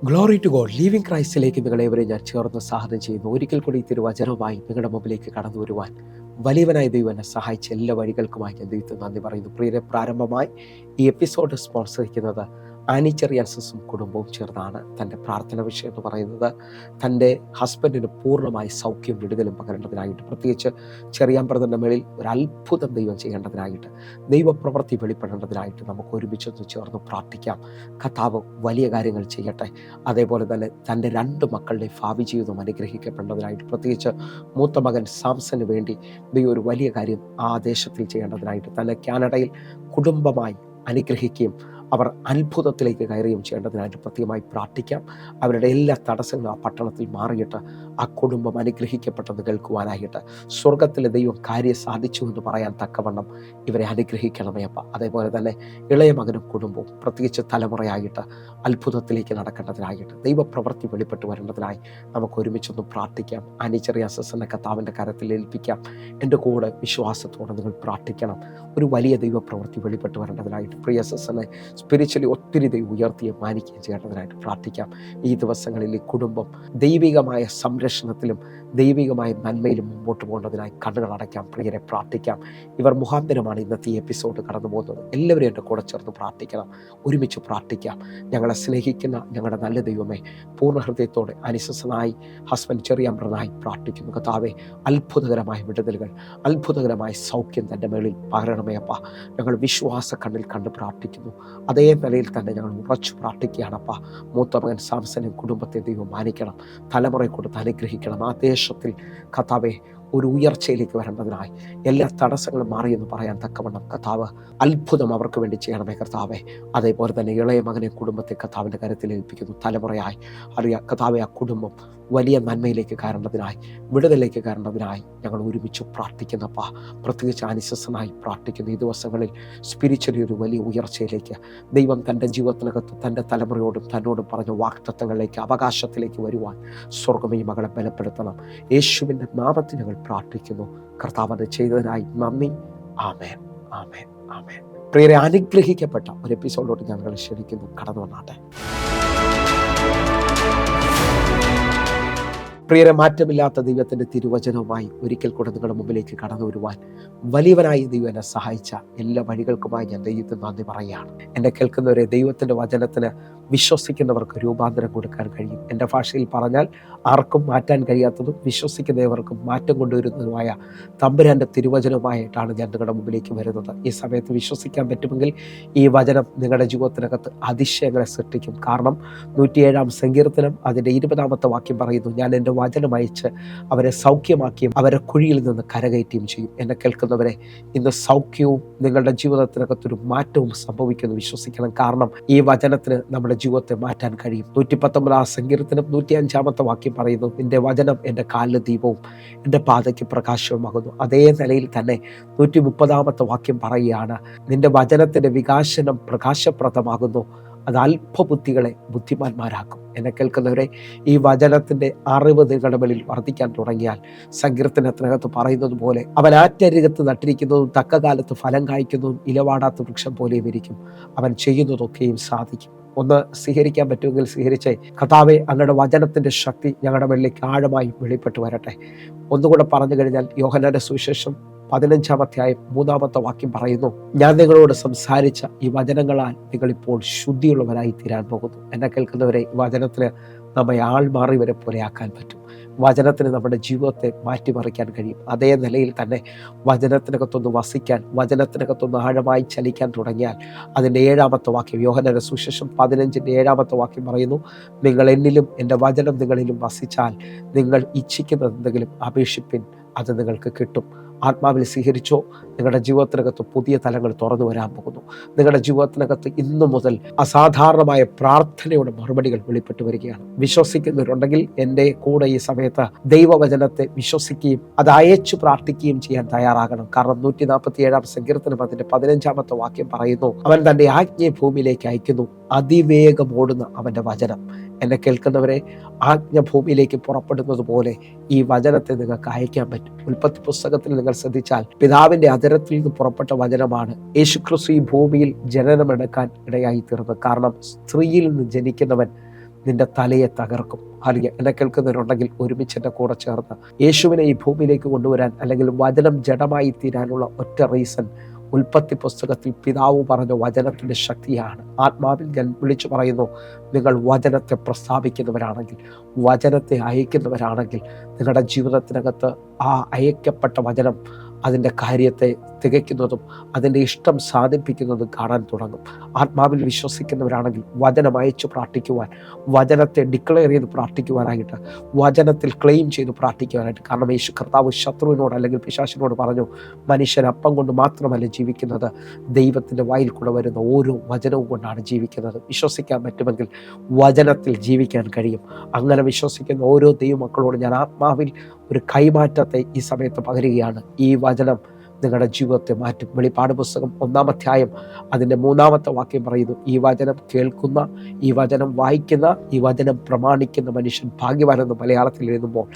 Glory to God. Living ക്രൈസ്റ്റിലേക്ക് നിങ്ങളേവരെ ഞാൻ ചേർന്ന് സ്വാഗതം ചെയ്യുന്നു. ഒരിക്കൽ കൂടി തിരുവചനവുമായി നിങ്ങളുടെ മുമ്പിലേക്ക് കടന്നു വരുവാൻ വലിയവനായ ദൈവം എന്നെ സഹായിച്ച എല്ലാ വഴികൾക്കുമായി ഞാൻ ദൈവത്തിന് നന്ദി പറയുന്നു. പ്രിയരെ, പ്രാരംഭമായി ഈ എപ്പിസോഡ് സ്പോൺസർ ചെയ്യുന്നത് ആനി ചെറിയാൻസും കുടുംബവും ചേർന്നാണ്. തൻ്റെ പ്രാർത്ഥന വിഷയം എന്ന് പറയുന്നത് തൻ്റെ ഹസ്ബൻഡിന് പൂർണ്ണമായി സൗഖ്യം വിടുതലും പകരേണ്ടതിനായിട്ട്, പ്രത്യേകിച്ച് ചെറിയാൻ ബ്രദറിൻ്റെ മേളിൽ ഒരു അത്ഭുതം ദൈവം ചെയ്യേണ്ടതിനായിട്ട്, ദൈവപ്രവൃത്തി വെളിപ്പെടേണ്ടതിനായിട്ട് നമുക്ക് ഒരുമിച്ചൊന്ന് ചേർന്ന് പ്രാർത്ഥിക്കാം. കർത്താവ് വലിയ കാര്യങ്ങൾ ചെയ്യട്ടെ. അതേപോലെ തന്നെ തൻ്റെ 2 മക്കളുടെ ഭാവി ജീവിതം അനുഗ്രഹിക്കപ്പെടേണ്ടതിനായിട്ട്, പ്രത്യേകിച്ച് മൂത്ത മകൻ സാംസന് വേണ്ടി ദൈവം ഒരു വലിയ കാര്യം ആ ദേശത്തിൽ ചെയ്യേണ്ടതിനായിട്ട്, തന്നെ കാനഡയിൽ കുടുംബമായി അനുഗ്രഹിക്കുകയും അവർ അത്ഭുതത്തിലേക്ക് കയറുകയും ചെയ്യേണ്ടതിനായിട്ട് പ്രത്യേകമായി പ്രാർത്ഥിക്കാം. അവരുടെ എല്ലാ തടസ്സങ്ങളും ആ പട്ടണത്തിൽ മാറിയിട്ട് ആ കുടുംബം അനുഗ്രഹിക്കപ്പെട്ടെന്ന് കേൾക്കുവാനായിട്ട്, സ്വർഗത്തിലെ ദൈവം കാര്യം സാധിച്ചു എന്ന് പറയാൻ തക്കവണ്ണം ഇവരെ അനുഗ്രഹിക്കണമേ അപ്പ. അതേപോലെ തന്നെ ഇളയ മകനും കുടുംബവും പ്രത്യേകിച്ച് തലമുറയായിട്ട് അത്ഭുതത്തിലേക്ക് നടക്കേണ്ടതിനായിട്ട്, ദൈവപ്രവൃത്തി വെളിപ്പെട്ട് വരേണ്ടതിനായി നമുക്ക് ഒരുമിച്ചൊന്ന് പ്രാർത്ഥിക്കാം. അനിച്ചറിയാസനെ കർത്താവിൻ്റെ കരത്തിൽ ഏൽപ്പിക്കാം. എൻ്റെ കൂടെ വിശ്വാസത്തോടെ നിങ്ങൾ പ്രാർത്ഥിക്കണം. ഒരു വലിയ ദൈവപ്രവൃത്തി വെളിപ്പെട്ട് വരേണ്ടതിനായിട്ട്, പ്രിയ സസനെ സ്പിരിച്വലി ഒത്തിരി ദൈവം ഉയർത്തിയും മാനിക്കുകയും ചെയ്യേണ്ടതിനായിട്ട് പ്രാർത്ഥിക്കാം. ഈ ദിവസങ്ങളിൽ ഈ കുടുംബം ദൈവികമായ സംരക്ഷണത്തിലും ദൈവികമായ നന്മയിലും മുമ്പോട്ട് പോകേണ്ടതിനായി കണ്ണുകൾ അടയ്ക്കാം. പ്രിയരെ, പ്രാർത്ഥിക്കാം. ഇവർ മുഖാന്തരമാണ് ഇന്നത്തെ ഈ എപ്പിസോഡ് കടന്നു പോകുന്നത്. എല്ലാവരും എൻ്റെ കൂടെ ചേർന്ന് പ്രാർത്ഥിക്കണം. ഒരുമിച്ച് പ്രാർത്ഥിക്കാം. ഞങ്ങളെ സ്നേഹിക്കുന്ന ഞങ്ങളുടെ നല്ല ദൈവമേ, പൂർണ്ണ ഹൃദയത്തോടെ അനുസസനായി ഹസ്ബൻഡ് ചെറിയാമ്പ്രനായി പ്രാർത്ഥിക്കുന്നു. കർത്താവേ, അത്ഭുതകരമായ വിടുതലുകൾ, അത്ഭുതകരമായ സൗഖ്യം തൻ്റെ മേളിൽ പകരണമേ അപ്പ. ഞങ്ങൾ വിശ്വാസ കണ്ണിൽ കണ്ട് പ്രാർത്ഥിക്കുന്നു. അതേ നിലയിൽ തന്നെ ഞങ്ങൾ ഉറച്ചു പ്രാർത്ഥിക്കുകയാണപ്പ. മൂത്ത മകൻ സാംസനും കുടുംബത്തെ ദൈവം മാനിക്കണം, തലമുറയെ കൊടുത്ത് അനുഗ്രഹിക്കണം. ആ ദേശത്തിൽ കർത്താവെ ഒരു ഉയർച്ചയിലേക്ക് വരേണ്ടതിനായി എല്ലാ തടസ്സങ്ങളും മാറിയെന്ന് പറയാൻ തക്കവണ്ണം കർത്താവ് അത്ഭുതം അവർക്ക് വേണ്ടി ചെയ്യണമേ കർത്താവെ. അതേപോലെ തന്നെ ഇളയ മകനെ കുടുംബത്തെ കർത്താവിൻ്റെ കരത്തിൽ ഏൽപ്പിക്കുന്നു. തലമുറയായി അറിയാം കർത്താവെ, ആ കുടുംബം വലിയ നന്മയിലേക്ക് കയറേണ്ടതിനായി, വിടുതലിലേക്ക് കയറേണ്ടതിനായി ഞങ്ങൾ ഒരുമിച്ച് പ്രാർത്ഥിക്കുന്നപ്പ. പ്രത്യേകിച്ച് അനുസസനായി പ്രാർത്ഥിക്കുന്നു. ഈ ദിവസങ്ങളിൽ സ്പിരിച്വലി ഒരു വലിയ ഉയർച്ചയിലേക്ക് ദൈവം തൻ്റെ ജീവിതത്തിനകത്ത് തൻ്റെ തലമുറയോടും തന്നോടും പറഞ്ഞ വാഗ്ദത്തങ്ങളിലേക്ക്, അവകാശത്തിലേക്ക് വരുവാൻ സ്വർഗ്ഗം ഈ മകളെ ബലപ്പെടുത്തണം. യേശുവിൻ്റെ നാമത്തിൽ ഞങ്ങൾ പ്രാർത്ഥിക്കുന്നു. കർത്താവ് ചെയ്തതിനായി നന്ദി. ആമേൻ, ആമേൻ, ആമേൻ. പ്രിയരെ, അനുഗ്രഹിക്കപ്പെട്ട ഒരു എപ്പിസോഡിലോട്ട് ഞങ്ങൾ ക്ഷണിക്കുന്നു. കടന്നു വന്നാട്ടെ. പ്രിയരെ, മാറ്റമില്ലാത്ത ദൈവത്തിൻ്റെ തിരുവചനവുമായി ഒരിക്കൽ കൂടെ നിങ്ങളുടെ മുമ്പിലേക്ക് കടന്നു വരുവാൻ വലിയവനായി ദൈവം എന്നെ സഹായിച്ച എല്ലാ വഴികൾക്കുമായി ഞാൻ ദൈവത്തിന് നന്ദി പറയുകയാണ്. എന്നെ കേൾക്കുന്നവരെ, ദൈവത്തിൻ്റെ വചനത്തിന് വിശ്വസിക്കുന്നവർക്ക് രൂപാന്തരം കൊടുക്കാൻ കഴിയും. എൻ്റെ ഭാഷയിൽ പറഞ്ഞാൽ ആർക്കും മാറ്റാൻ കഴിയാത്തതും വിശ്വസിക്കുന്നവർക്കും മാറ്റം കൊണ്ടുവരുന്നതുമായ തമ്പുരാൻ്റെ തിരുവചനവുമായിട്ടാണ് ഞാൻ നിങ്ങളുടെ മുമ്പിലേക്ക് വരുന്നത്. ഈ സമയത്ത് വിശ്വസിക്കാൻ പറ്റുമെങ്കിൽ ഈ വചനം നിങ്ങളുടെ ജീവിതത്തിനകത്ത് അതിശയങ്ങളെ സൃഷ്ടിക്കും. കാരണം 107-ാം സങ്കീർത്തനം അതിൻ്റെ 20-ാമത്തെ വാക്യം പറയുന്നു, ഞാൻ എൻ്റെ വചനം അയച്ച് അവരെ സൗഖ്യമാക്കിയും അവരെ കുഴിയിൽ നിന്ന് കരകയറ്റുകയും ചെയ്യും. എന്നെ കേൾക്കുന്നവരെ, ഇന്ന് സൗഖ്യവും നിങ്ങളുടെ ജീവിതത്തിനകത്തൊരു മാറ്റവും സംഭവിക്കുന്നു വിശ്വസിക്കണം. കാരണം ഈ വചനത്തിന് നമ്മുടെ ജീവിതത്തെ മാറ്റാൻ കഴിയും. 119-ാം സങ്കീർത്തനം 105-ാമത്തെ വാക്യം പറയുന്നു, നിന്റെ വചനം എൻ്റെ കാലിന് ദീപവും എൻ്റെ പാതയ്ക്ക് പ്രകാശവുമാകുന്നു. അതേ നിലയിൽ തന്നെ 130-ാമത്തെ വാക്യം പറയുകയാണ്, നിന്റെ വചനത്തിൻ്റെ വികാസനം പ്രകാശപ്രദമാകുന്നു, അത് അല്പബുദ്ധികളെ ബുദ്ധിമാന്മാരാക്കും. എന്നെ കേൾക്കുന്നവരെ, ഈ വചനത്തിൻ്റെ അറിവ് നിങ്ങളുടെ മേലിൽ വർദ്ധിക്കാൻ തുടങ്ങിയാൽ, സങ്കീർത്തനത്തിനകത്ത് പറയുന്നത് പോലെ അവൻ ആറ്റരികത്ത് നട്ടിരിക്കുന്നതും തക്ക കാലത്ത് ഫലം കായ്ക്കുന്നതും ഇലവാടാത്ത വൃക്ഷം പോലെയും ഇരിക്കും. അവൻ ചെയ്യുന്നതൊക്കെയും സാധിക്കും. ഒന്ന് സ്വീകരിക്കാൻ പറ്റുമെങ്കിൽ സ്വീകരിച്ചേ. കർത്താവേ, അങ്ങയുടെ വചനത്തിൻ്റെ ശക്തി ഞങ്ങളുടെ മേലിലേക്ക് ആഴമായി വെളിപ്പെട്ട് വരട്ടെ. ഒന്നുകൂടെ പറഞ്ഞു കഴിഞ്ഞാൽ, യോഹന്നാന്റെ സുവിശേഷം 15-ാം അധ്യായം 3-ാമത്തെ വാക്യം പറയുന്നു, ഞാൻ നിങ്ങളോട് സംസാരിച്ച ഈ വചനങ്ങളാൽ നിങ്ങളിപ്പോൾ ശുദ്ധിയുള്ളവരായി തീരാൻ പോകുന്നു. എന്നെ കേൾക്കുന്നവരെ, ഈ വചനത്തിന് നമ്മെ ആൾമാറി വരെ പോലെയാക്കാൻ പറ്റും. വചനത്തിന് നമ്മുടെ ജീവിതത്തെ മാറ്റിമറിക്കാൻ കഴിയും. അതേ നിലയിൽ തന്നെ വചനത്തിനകത്തൊന്ന് വസിക്കാൻ, വചനത്തിനകത്തൊന്ന് ആഴമായി ചലിക്കാൻ തുടങ്ങിയാൽ, അതിൻ്റെ 7-ാമത്തെ വാക്യം, യോഹന്നാന്റെ സുവിശേഷം 15-ന്റെ 7-ാമത്തെ വാക്യം പറയുന്നു, നിങ്ങൾ എന്നിലും എൻ്റെ വചനം നിങ്ങളിലും വസിച്ചാൽ നിങ്ങൾ ഇച്ഛിക്കുന്നത് എന്തെങ്കിലും അപേക്ഷിപ്പിൻ, അത് നിങ്ങൾക്ക് കിട്ടും. ആത്മാവിൽ സ്വീകരിച്ചോ. നിങ്ങളുടെ ജീവിതത്തിനകത്ത് പുതിയ തലങ്ങൾ തുറന്നു വരാൻ പോകുന്നു. നിങ്ങളുടെ ജീവിതത്തിനകത്ത് ഇന്നു മുതൽ അസാധാരണമായ പ്രാർത്ഥനയുടെ മറുപടികൾ വെളിപ്പെട്ട് വരികയാണ്. വിശ്വസിക്കുന്നവരുണ്ടെങ്കിൽ എൻ്റെ കൂടെ ഈ സമയത്ത് ദൈവവചനത്തെ വിശ്വസിക്കുകയും അത് അയച്ചു പ്രാർത്ഥിക്കുകയും ചെയ്യാൻ തയ്യാറാകണം. കാരണം 147-ാം സങ്കീർത്തനം അതിൻ്റെ 15-ാമത്തെ വാക്യം പറയുന്നു, അവൻ തൻ്റെ ആജ്ഞയെ ഭൂമിയിലേക്ക് അയക്കുന്നു, അതിവേഗം ഓടുന്ന അവൻ്റെ വചനം. എന്നെ കേൾക്കുന്നവരെ, ആജ്ഞ ഭൂമിയിലേക്ക് പുറപ്പെടുന്നത് പോലെ ഈ വചനത്തെ നിങ്ങൾക്ക് അയക്കാൻ പറ്റും. ഉൽപ്പത്തി പുസ്തകത്തിൽ നിങ്ങൾ ശ്രദ്ധിച്ചാൽ, പിതാവിൻ്റെ അധരത്തിൽ നിന്ന് പുറപ്പെട്ട വചനമാണ് യേശുക്രിസ്തു ഈ ഭൂമിയിൽ ജനനമെടുക്കാൻ ഇടയായി തീർന്നത്. കാരണം സ്ത്രീയിൽ നിന്ന് ജനിക്കുന്നവൻ നിന്റെ തലയെ തകർക്കും. അല്ലെങ്കിൽ എന്നെ കേൾക്കുന്നവരുണ്ടെങ്കിൽ ഒരുമിച്ച് എൻ്റെ കൂടെ ചേർന്ന് യേശുവിനെ ഈ ഭൂമിയിലേക്ക് കൊണ്ടുവരാൻ, അല്ലെങ്കിൽ വചനം ജഡമായി തീരാനുള്ള ഒറ്റ റീസൺ, ഉൽപ്പത്തി പുസ്തകത്തിൽ പിതാവ് പറഞ്ഞ വചനത്തിൻ്റെ ശക്തിയാണ്. ആത്മാവിൽ ഞാൻ വിളിച്ചു പറയുന്നു, നിങ്ങൾ വചനത്തെ പ്രസ്താവിക്കുന്നവരാണെങ്കിൽ, വചനത്തെ അയക്കുന്നവരാണെങ്കിൽ, നിങ്ങളുടെ ജീവിതത്തിനകത്ത് ആ അയക്കപ്പെട്ട വചനം അതിൻ്റെ കാര്യത്തെ തികയ്ക്കുന്നതും അതിൻ്റെ ഇഷ്ടം സാധിപ്പിക്കുന്നതും കാണാൻ തുടങ്ങും. ആത്മാവിൽ വിശ്വസിക്കുന്നവരാണെങ്കിൽ വചനം അയച്ചു പ്രാർത്ഥിക്കുവാൻ, വചനത്തെ ഡിക്ലെയർ ചെയ്ത് പ്രാർത്ഥിക്കുവാനായിട്ട്, വചനത്തിൽ ക്ലെയിം ചെയ്ത് പ്രാർത്ഥിക്കുവാനായിട്ട്. കാരണം യേശു കർത്താവ് ശത്രുവിനോട് അല്ലെങ്കിൽ പിശാചിനോട് പറഞ്ഞു, മനുഷ്യൻ അപ്പം കൊണ്ട് മാത്രമല്ല ജീവിക്കുന്നത്, ദൈവത്തിൻ്റെ വായിൽ കൂടെ വരുന്ന ഓരോ വചനവും കൊണ്ടാണ് ജീവിക്കുന്നത്. വിശ്വസിക്കാൻ പറ്റുമെങ്കിൽ വചനത്തിൽ ജീവിക്കാൻ കഴിയും. അങ്ങനെ വിശ്വസിക്കുന്ന ഓരോ ദൈവമക്കളോട് ഞാൻ ആത്മാവിൽ ഒരു കൈമാറ്റത്തെ ഈ സമയത്ത് പകരുകയാണ്. ഈ വചനം നിങ്ങളുടെ ജീവിതത്തെ മാറ്റും. വെളിപ്പാട് പുസ്തകം 1-ാം അധ്യായം അതിൻ്റെ 3-ാമത്തെ വാക്യം പറയുന്നു, ഈ വചനം കേൾക്കുന്ന, ഈ വചനം വായിക്കുന്ന, ഈ വചനം പ്രമാണിക്കുന്ന മനുഷ്യൻ ഭാഗ്യവാനെന്ന് മലയാളത്തിൽ എഴുതുമ്പോൾ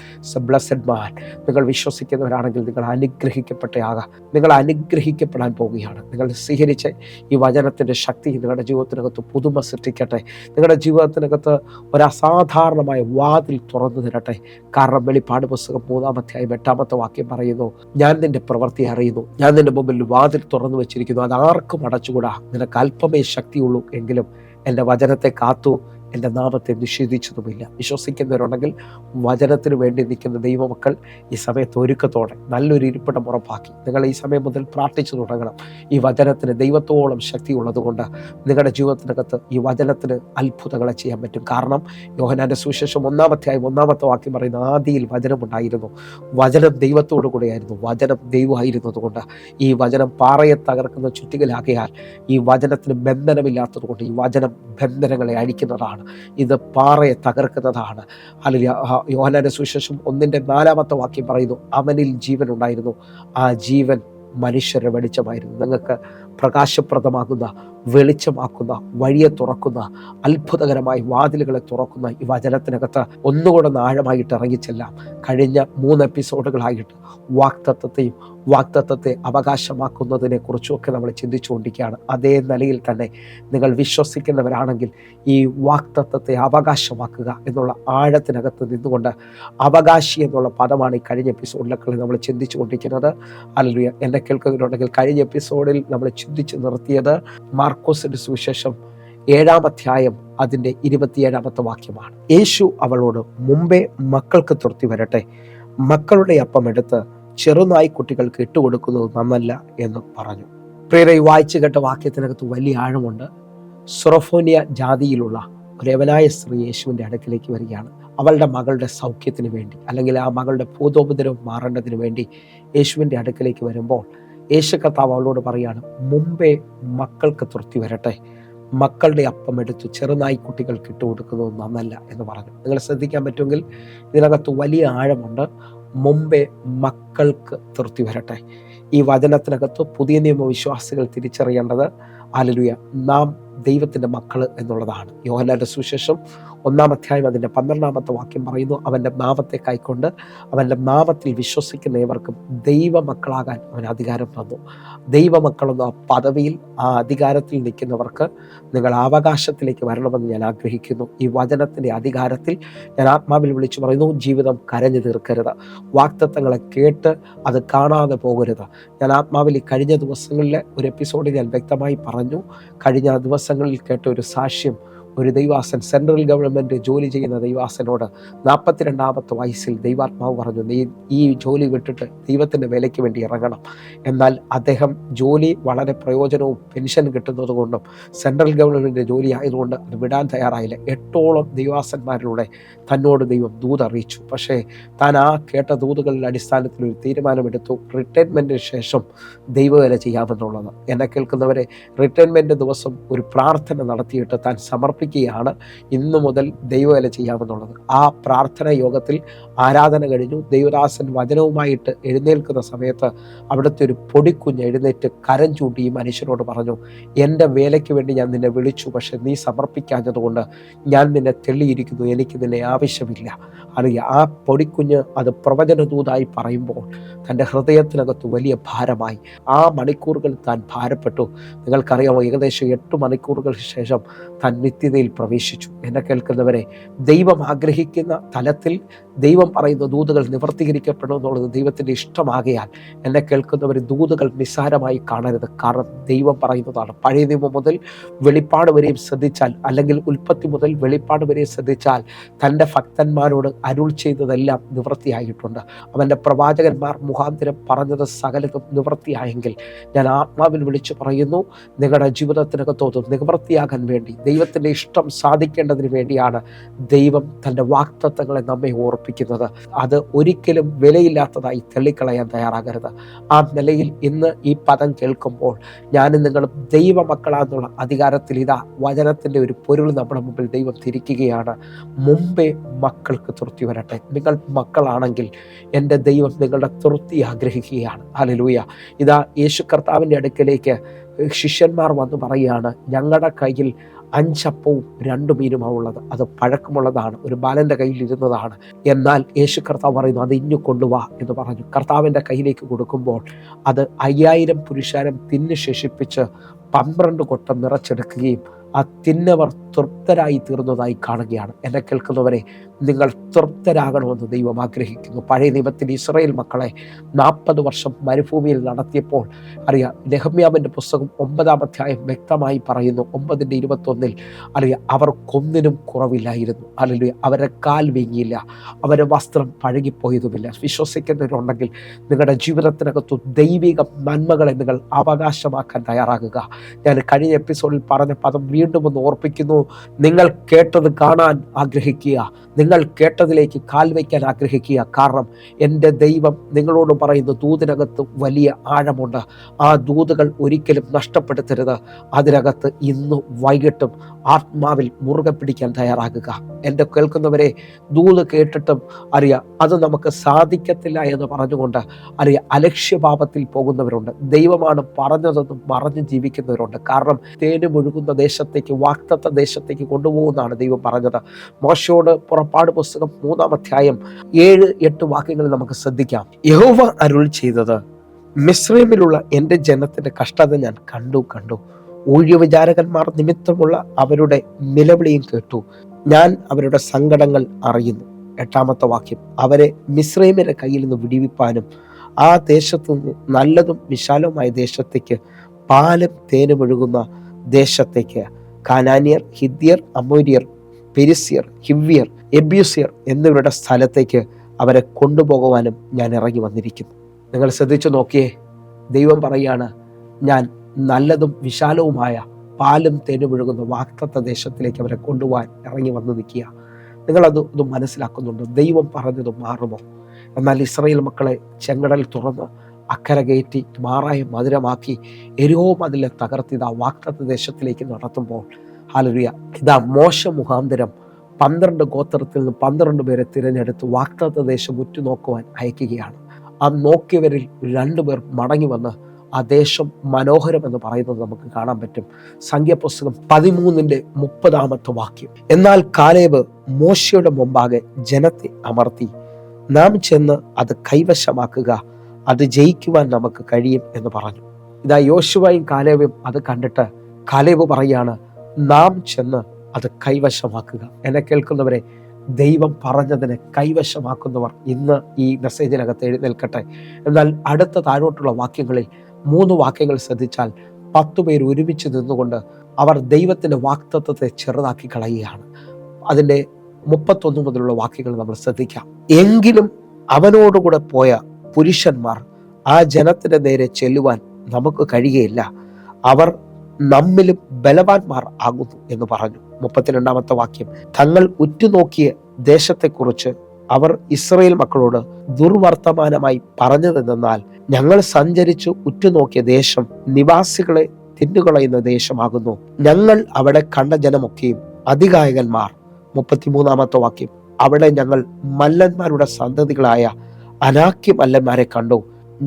ബ്ലെസ്സഡ് മാൻ. നിങ്ങൾ വിശ്വസിക്കുന്നവരാണെങ്കിൽ നിങ്ങൾ അനുഗ്രഹിക്കപ്പെട്ടയാകാം. നിങ്ങൾ അനുഗ്രഹിക്കപ്പെടാൻ പോവുകയാണ്. നിങ്ങൾ സ്വീകരിച്ച് ഈ വചനത്തിൻ്റെ ശക്തി നിങ്ങളുടെ ജീവിതത്തിനകത്ത് പുതുമ സൃഷ്ടിക്കട്ടെ. നിങ്ങളുടെ ജീവിതത്തിനകത്ത് ഒരു അസാധാരണമായ വാതിൽ തുറന്നു തരട്ടെ. കാരണം വെളിപ്പാട് പുസ്തകം 3-ാം അധ്യായം 8-ാമത്തെ വാക്യം പറയുന്നു, ഞാൻ നിന്റെ പ്രവൃത്തി അറിയുന്നു, ഞാൻ നിന്റെ മുമ്പിൽ വാതിൽ തുറന്നു വെച്ചിരിക്കുന്നു, അത് ആർക്കും അടച്ചുകൂടാ. നിനക്ക് അല്പമേ ശക്തിയുള്ളൂ, എങ്കിലും എൻ്റെ വചനത്തെ കാത്തു എൻ്റെ നാമത്തെ നിഷേധിച്ചതുമില്ല. വിശ്വസിക്കുന്നവരുണ്ടെങ്കിൽ വചനത്തിന് വേണ്ടി നിൽക്കുന്ന ദൈവമക്കൾ ഈ സമയത്ത് ഒരുക്കത്തോടെ നല്ലൊരു ഇരിപ്പിടം ഉറപ്പാക്കി നിങ്ങൾ ഈ സമയം മുതൽ പ്രാർത്ഥിച്ചു തുടങ്ങണം. ഈ വചനത്തിന് ദൈവത്തോളം ശക്തി ഉള്ളതുകൊണ്ട് നിങ്ങളുടെ ജീവിതത്തിനകത്ത് ഈ വചനത്തിന് അത്ഭുതങ്ങളെ ചെയ്യാൻ പറ്റും. കാരണം യോഹന്നാന്റെ സുവിശേഷം 1-ാം അധ്യായം 1-ാമത്തെ വാക്യം പറയുന്ന, ആദിയിൽ വചനമുണ്ടായിരുന്നു, വചനം ദൈവത്തോടു കൂടെയായിരുന്നു, വചനം ദൈവമായിരുന്നതുകൊണ്ട് ഈ വചനം പാറയെ തകർക്കുന്ന ചുറ്റികലാകയാൽ ഈ വചനത്തിന് ബന്ധനമില്ലാത്തത് കൊണ്ട് ഈ വചനം ബന്ധനങ്ങളെ അഴിക്കുന്നതാണ്. ഇത് പാറയെ തകർക്കുന്നതാണ്. അല്ലെങ്കിൽ യോഹന്നാന്റെ സുവിശേഷം 1-ന്റെ 4-ാമത്തെ വാക്യം പറയുന്നു, അവനിൽ ജീവൻ ഉണ്ടായിരുന്നു, ആ ജീവൻ മനുഷ്യരുടെ വെളിച്ചമായിരുന്നു. നിങ്ങൾക്ക് പ്രകാശപ്രദമാകുന്ന, വെളിച്ചമാക്കുന്ന, വഴിയെ തുറക്കുന്ന, അത്ഭുതകരമായി വാതിലുകളെ തുറക്കുന്ന ഈ വചനത്തിനകത്ത് ഒന്നുകൂടെ ആഴമായിട്ട് ഇറങ്ങിച്ചെല്ലാം. കഴിഞ്ഞ 3 എപ്പിസോഡുകളായിട്ട് വാഗ്ദത്തത്തെ അവകാശമാക്കുന്നതിനെ കുറിച്ചുമൊക്കെ നമ്മൾ ചിന്തിച്ചുകൊണ്ടിരിക്കുകയാണ്. അതേ നിലയിൽ തന്നെ നിങ്ങൾ വിശ്വസിക്കുന്നവരാണെങ്കിൽ ഈ വാഗ്ദത്തത്തെ അവകാശമാക്കുക എന്നുള്ള ആഴത്തിനകത്ത് നിന്നുകൊണ്ട്, അവകാശി എന്നുള്ള പദമാണ് ഈ കഴിഞ്ഞ എപ്പിസോഡിലൊക്കെ നമ്മൾ ചിന്തിച്ചു കൊണ്ടിരിക്കുന്നത്. ഹല്ലേലൂയ. എന്നെ കേൾക്കുന്നവരുണ്ടെങ്കിൽ കഴിഞ്ഞ എപ്പിസോഡിൽ നമ്മൾ ചിന്തിച്ച് നിർത്തിയത് മാർക്കോസിന്റെ സുവിശേഷം 7-ാം അധ്യായം അതിൻ്റെ 27-ാമത്തെ വാക്യമാണ്. യേശു അവളോട്, മുമ്പേ മക്കൾക്ക് തൃപ്തി വരട്ടെ, മക്കളുടെ അപ്പം എടുത്ത് ചെറുനായ്ക്കുട്ടികൾക്ക് ഇട്ടുകൊടുക്കുന്നത് നന്നല്ല എന്ന് പറഞ്ഞു. പ്രിയരെ, വായിച്ചു കേട്ട വാക്യത്തിനകത്ത് വലിയ ആഴമുണ്ട്. സൊറഫോനിയ ജാതിയിലുള്ള ഒരു യവനായ സ്ത്രീ യേശുവിൻ്റെ അടുക്കിലേക്ക് വരികയാണ്. അവളുടെ മകളുടെ സൗഖ്യത്തിന് വേണ്ടി, അല്ലെങ്കിൽ ആ മകളുടെ ഭൂതോപദ്രവം മാറേണ്ടതിന് വേണ്ടി യേശുവിൻ്റെ അടുക്കിലേക്ക് വരുമ്പോൾ യേശു കർത്താവ് അവളോട് പറയാണ്, മുമ്പേ മക്കൾക്ക് തൃപ്തി വരട്ടെ, മക്കളുടെ അപ്പം എടുത്ത് ചെറുനായ്ക്കുട്ടികൾക്ക് ഇട്ടുകൊടുക്കുന്നത് നന്നല്ല എന്ന് പറഞ്ഞു. നിങ്ങൾ ശ്രദ്ധിക്കാൻ പറ്റുമെങ്കിൽ ഇതിനകത്ത് വലിയ ആഴമുണ്ട്. മുമ്പേ മക്കൾക്ക് തൃപ്തി വരട്ടെ. ഈ വചനത്തിനകത്ത് പുതിയ നിയമവിശ്വാസികൾ തിരിച്ചറിയേണ്ടത്, ഹല്ലേലൂയ, നാം ദൈവത്തിൻ്റെ മക്കൾ എന്നുള്ളതാണ്. യോഹന്നാന്റെ സുവിശേഷം 1-ാം അധ്യായം അതിൻ്റെ 12-ാമത്തെ വാക്യം പറയുന്നു, അവൻ്റെ നാമത്തെ കൈക്കൊണ്ട് അവൻ്റെ നാമത്തിൽ വിശ്വസിക്കുന്ന ഏവർക്കും ദൈവമക്കളാകാൻ അവൻ അധികാരം തന്നു. ദൈവമക്കളെന്ന പദവിയിൽ, ആ അധികാരത്തിൽ നിൽക്കുന്നവർക്ക് നിങ്ങൾ അവകാശത്തിലേക്ക് വരണമെന്ന് ഞാൻ ആഗ്രഹിക്കുന്നു. ഈ വചനത്തിൻ്റെ അധികാരത്തിൽ ഞാൻ ആത്മാവിൽ വിളിച്ചു പറയുന്നു, ജീവിതം കരഞ്ഞു തീർക്കരുത്. വാഗ്ദത്തങ്ങളെ കേട്ട് അത് കാണാതെ പോകരുത്. ഞാൻ ആത്മാവിൽ കഴിഞ്ഞ ദിവസങ്ങളിലെ ഒരു എപ്പിസോഡിൽ ഞാൻ വ്യക്തമായി പറഞ്ഞു. കഴിഞ്ഞ ദിവസങ്ങളിൽ കേട്ട ഒരു സാക്ഷ്യം, ഒരു ദൈവാസൻ, സെൻട്രൽ ഗവൺമെൻറ് ജോലി ചെയ്യുന്ന ദൈവാസനോട് 42-ാമത്തെ വയസ്സിൽ ദൈവാത്മാവ് പറഞ്ഞു, നീ ഈ ജോലി വിട്ടിട്ട് ദൈവത്തിൻ്റെ വേലയ്ക്ക് വേണ്ടി ഇറങ്ങണം. എന്നാൽ അദ്ദേഹം ജോലി വളരെ പ്രയോജനവും പെൻഷൻ കിട്ടുന്നത് കൊണ്ടും സെൻട്രൽ ഗവൺമെൻറ് ജോലി ആയതുകൊണ്ട് അത് വിടാൻ തയ്യാറായില്ല. 8ഓളം ദൈവാസന്മാരിലൂടെ തന്നോട് ദൈവം ദൂത് അറിയിച്ചു. പക്ഷേ താൻ ആ കേട്ട ദൂതുകളുടെ അടിസ്ഥാനത്തിൽ ഒരു തീരുമാനമെടുത്തു, റിട്ടയർമെൻറ്റിന് ശേഷം ദൈവവേല ചെയ്യാമെന്നുള്ളത്. എന്നെ കേൾക്കുന്നവരെ, റിട്ടയർമെൻറ്റ് ദിവസം ഒരു പ്രാർത്ഥന നടത്തിയിട്ട് താൻ സമർപ്പിക്കുകയാണ്, ഇന്നു മുതൽ ദൈവവേല ചെയ്യാമെന്നുള്ളത്. ആ പ്രാർത്ഥന യോഗത്തിൽ ആരാധന കഴിഞ്ഞു. ദൈവദാസൻ വചനവുമായിട്ട് എഴുന്നേൽക്കുന്ന സമയത്ത് അവിടുത്തെ ഒരു പൊടിക്കുഞ്ഞ് എഴുന്നേറ്റ് കരം ചൂണ്ടി ഈ മനുഷ്യനോട് പറഞ്ഞു, എൻ്റെ വേലയ്ക്ക് വേണ്ടി ഞാൻ നിന്നെ വിളിച്ചു, പക്ഷെ നീ സമർപ്പിക്കാഞ്ഞതുകൊണ്ട് ഞാൻ നിന്നെ തെളിയിരിക്കുന്നു, എനിക്ക് നിന്നെ ആവശ്യമില്ല. അറിയാം, ആ പൊടിക്കുഞ്ഞ് അത് പ്രവചനദൂതായി പറയുമ്പോൾ തൻ്റെ ഹൃദയത്തിനകത്ത് വലിയ ഭാരമായി. ആ മണിക്കൂറുകൾ താൻ ഭാരപ്പെട്ടു. നിങ്ങൾക്കറിയാമോ, ഏകദേശം 8 മണിക്കൂറുകൾക്ക് ശേഷം താൻ നിത്യനിത്യ നിത്യതയിൽ പ്രവേശിച്ചു. എന്നെ കേൾക്കുന്നവരെ, ദൈവം ആഗ്രഹിക്കുന്ന തലത്തിൽ ദൈവം പറയുന്ന ദൂതുകൾ നിവർത്തീകരിക്കപ്പെടും എന്നുള്ളത് ദൈവത്തിൻ്റെ ഇഷ്ടമാകയാൽ എന്നെ കേൾക്കുന്നവർ ദൂതുകൾ നിസ്സാരമായി കാണരുത്. കാരണം ദൈവം പറയുന്നതാണ്. പഴയ നിയമം മുതൽ വെളിപ്പാട് വരെയും ശ്രദ്ധിച്ചാൽ, അല്ലെങ്കിൽ ഉൽപ്പത്തി മുതൽ വെളിപ്പാട് വരെയും ശ്രദ്ധിച്ചാൽ, തൻ്റെ ഭക്തന്മാരോട് അരുൾ ചെയ്തതെല്ലാം നിവൃത്തിയായിട്ടുണ്ട്. അവൻ്റെ പ്രവാചകന്മാർ മുഖാന്തരം പറഞ്ഞത് സകലതും നിവൃത്തിയായെങ്കിൽ ഞാൻ ആത്മാവിൽ വിളിച്ചു പറയുന്നു, നിങ്ങളുടെ ജീവിതത്തിനകത്തോതും നിവൃത്തിയാകാൻ വേണ്ടി, ദൈവത്തിൻ്റെ ഇഷ്ടം സാധിക്കേണ്ടതിന് വേണ്ടിയാണ് ദൈവം തൻ്റെ വാഗ്ദത്തങ്ങളെ നമ്മെ ഓർപ്പിക്കുന്നത്. അത് ഒരിക്കലും വിലയില്ലാത്തതായി തള്ളിക്കളയാൻ തയ്യാറാകരുത്. ആ നിലയിൽ ഇന്ന് ഈ പദം കേൾക്കുമ്പോൾ ഞാനും നിങ്ങളും ദൈവമക്കളാന്നുള്ള അധികാരത്തിൽ ഇതാ വചനത്തിൻ്റെ ഒരു പൊരുൾ നമ്മുടെ മുമ്പിൽ ദൈവം തിരിക്കുകയാണ്. മുമ്പേ മക്കൾക്ക് തൃപ്തി വരട്ടെ. നിങ്ങൾ മക്കളാണെങ്കിൽ എൻ്റെ ദൈവം നിങ്ങളുടെ തൃപ്തി ആഗ്രഹിക്കുകയാണ്. ഹല്ലേലൂയ. ഇതാ യേശു കർത്താവിൻ്റെ അടുക്കലേക്ക് ശിഷ്യന്മാർ വന്ന് പറയുകയാണ്, ഞങ്ങളുടെ കയ്യിൽ 5 അപ്പവും 2 മീനുമാണ് ഉള്ളത്. അത് പഴക്കമുള്ളതാണ്, ഒരു ബാലൻ്റെ കയ്യിൽ ഇരുന്നതാണ്. എന്നാൽ യേശു കർത്താവ് പറയുന്നു, അത് ഇഞ്ഞു കൊണ്ടുവാ എന്ന് പറഞ്ഞു. കർത്താവിൻ്റെ കയ്യിലേക്ക് കൊടുക്കുമ്പോൾ അത് 5000 പുരുഷാരം തിന്ന് ശേഷിപ്പിച്ച് 12 കൊട്ടം നിറച്ചെടുക്കുകയും ആ തിന്നവർ തൃപ്തരായി തീർന്നതായി കാണുകയാണ്. എന്നെ കേൾക്കുന്നവരെ, നിങ്ങൾ തൃപ്തരാകണമെന്ന് ദൈവം ആഗ്രഹിക്കുന്നു. പഴയ നിയമത്തിൽ ഇസ്രായേൽ മക്കളെ 40 വർഷം മരുഭൂമിയിൽ നടത്തിയപ്പോൾ അറിയാം, നെഹമ്യാവിൻ്റെ പുസ്തകം 9-ാം അധ്യായം വ്യക്തമായി പറയുന്നു, 9:21 അറിയാം, അവർക്കൊന്നിനും കുറവില്ലായിരുന്നു. അല്ലെങ്കിൽ അവരുടെ കാൽ വീങ്ങിയില്ല, അവരുടെ വസ്ത്രം പഴകിപ്പോയതുമില്ല. വിശ്വസിക്കുന്നവരുണ്ടെങ്കിൽ നിങ്ങളുടെ ജീവിതത്തിനകത്തു ദൈവിക നന്മകളെ നിങ്ങൾ അവകാശമാക്കാൻ തയ്യാറാകുക. ഞാൻ കഴിഞ്ഞ എപ്പിസോഡിൽ പറഞ്ഞ പദം വീണ്ടും ഒന്ന് ഓർപ്പിക്കുന്നു. നിങ്ങൾ കേട്ടത് കാണാൻ ആഗ്രഹിക്കുക, നിങ്ങൾ കേട്ടതിലേക്ക് കാൽ വയ്ക്കാൻ ആഗ്രഹിക്കുക. കാരണം എൻ്റെ ദൈവം നിങ്ങളോട് പറയുന്ന ദൂതിനകത്ത് വലിയ ആഴമുണ്ട്. ആ ദൂതുകൾ ഒരിക്കലും നഷ്ടപ്പെടുത്തരുത്. അതിനകത്ത് ഇന്ന് വൈകിട്ടും ആത്മാവിൽ മുറുകെ പിടിക്കാൻ തയ്യാറാകുക. എൻ്റെ കേൾക്കുന്നവരെ, ദൂത് കേട്ടിട്ടും അറിയാം അത് നമുക്ക് സാധിക്കത്തില്ല എന്ന് പറഞ്ഞുകൊണ്ട് അറിയാം അലക്ഷ്യഭാവത്തിൽ പോകുന്നവരുണ്ട്. ദൈവമാണ് പറഞ്ഞതെന്നും മറഞ്ഞു ജീവിക്കുന്നവരുണ്ട്. കാരണം തേന് മുഴുകുന്ന ദേശത്തേക്ക്, വാഗ്ദത്ത ദേശത്തേക്ക് കൊണ്ടുപോകുന്നതാണ് ദൈവം പറഞ്ഞത്. മോശയോട് പുറപ്പാട് പുസ്തകം 3-ാം അധ്യായം 7-8 വാക്യങ്ങളിൽ നമുക്ക് ശ്രദ്ധിക്കാം. യഹോവ അരുൾ ചെയ്തത്, മിസ്രൈമിലുള്ള എൻ്റെ ജനത്തിൻ്റെ കഷ്ടത ഞാൻ കണ്ടു. ഊഴിയവിചാരകന്മാർ നിമിത്തമുള്ള അവരുടെ നിലവിളിയും കേട്ടു. ഞാൻ അവരുടെ സങ്കടങ്ങൾ അറിയുന്നു. 8-ാമത്തെ വാക്യം, അവരെ മിസ്രൈമിന്റെ കയ്യിൽ നിന്ന് വിടിവിപ്പാനും ആ ദേശത്തു നിന്ന് നല്ലതും വിശാലവുമായ ദേശത്തേക്ക്, പാലും തേനും ഒഴുകുന്ന ദേശത്തേക്ക്, കാനാനിയർ, ഹിത്യർ, അമോര്യർ, പെരിസ്യർ, ഹിവ്യർ, എബ്യൂസ്യർ എന്നിവരുടെ സ്ഥലത്തേക്ക് അവരെ കൊണ്ടുപോകുവാനും ഞാൻ ഇറങ്ങി വന്നിരിക്കുന്നു. നിങ്ങൾ ശ്രദ്ധിച്ചു നോക്കിയേ, ദൈവം പറയാണ്, ഞാൻ നല്ലതും വിശാലവുമായ പാലും തേനും ഒഴുകുന്ന വാഗ്ദത്ത ദേശത്തിലേക്ക് അവരെ കൊണ്ടുപോകാൻ ഇറങ്ങി വന്ന് നിൽക്കുക. നിങ്ങളത് മനസ്സിലാക്കുന്നുണ്ട്. ദൈവം പറഞ്ഞത് മാറുമോ? എന്നാൽ ഇസ്രായേൽ മക്കളെ ചെങ്കടൽ തുറന്ന് അക്കരെ കയറ്റി മാറായ മധുരമാക്കി എരിഹോ മതിലെ തകർത്തിതാ വാഗ്ദത്ത ദേശത്തിലേക്ക് നടത്തുമ്പോൾ, ഹല്ലേലൂയ, ഇതാ മോശ മുഖാന്തരം 12 ഗോത്രത്തിൽ നിന്ന് 12 പേരെ തിരഞ്ഞെടുത്ത് വാഗ്ദത്ത ദേശം ഉറ്റുനോക്കുവാൻ അയക്കുകയാണ്. ആ നോക്കിയവരിൽ 2 പേർ മടങ്ങി വന്ന് ആ ദേശം മനോഹരം എന്ന് പറയുന്നത് നമുക്ക് കാണാൻ പറ്റും. സംഖ്യാപുസ്തകം 13:30 വാക്യം, എന്നാൽ കാലേബ് മോശയുടെ മുമ്പാകെ ജനത്തെ അമർത്തി, നാം ചെന്ന് അത് കൈവശമാക്കുക, അത് ജയിക്കുവാൻ നമുക്ക് കഴിയും എന്ന് പറഞ്ഞു. ഇതാ യോശുവയും കാലേബും അത് കണ്ടിട്ട് കാലേബ് പറയാണ്, നാം ചെന്ന് അത് കൈവശമാക്കുക. എന്നെ കേൾക്കുന്നവരെ, ദൈവം പറഞ്ഞതിനെ കൈവശമാക്കുന്നവർ ഇന്ന് ഈ മെസ്സേജിനകത്ത് എഴുന്നേൽക്കട്ടെ. എന്നാൽ അടുത്ത താഴോട്ടുള്ള വാക്യങ്ങളിൽ 3 വാക്യങ്ങൾ ശ്രദ്ധിച്ചാൽ 10 പേർ ഒരുമിച്ച് നിന്നുകൊണ്ട് അവർ ദൈവത്തിൻ്റെ വാഗ്ദത്തത്തെ ചെറുതാക്കി കളയുകയാണ്. അതിൻ്റെ 31 മുതലുള്ള വാക്യങ്ങൾ നമ്മൾ ശ്രദ്ധിക്കാം. എങ്കിലും അവനോടുകൂടെ പോയ പുരുഷന്മാർ ആ ജനത്തിന് നേരെ ചെല്ലുവാൻ നമുക്ക് കഴിയുകയില്ല, അവർ നമ്മിലും ബലവാന്മാർ ആകുന്നു എന്ന് പറഞ്ഞു. 32-ാമത്തെ വാക്യം, തങ്ങൾ ഉറ്റുനോക്കിയ ദേശത്തെക്കുറിച്ച് അവർ ഇസ്രായേൽ മക്കളോട് ദുർവർത്തമാനമായി പറഞ്ഞതെന്നാൽ, ഞങ്ങൾ സഞ്ചരിച്ചു ഉറ്റുനോക്കിയ ദേശം നിവാസികളെ തിന്നുകളയുന്ന ദേശമാകുന്നു. ഞങ്ങൾ അവിടെ കണ്ട ജനമൊക്കെയും അതികായകന്മാർ. 33-ാമത്തെ വാക്യം, അവിടെ ഞങ്ങൾ മല്ലന്മാരുടെ സന്തതികളായ അനാക്യ മല്ലന്മാരെ കണ്ടു.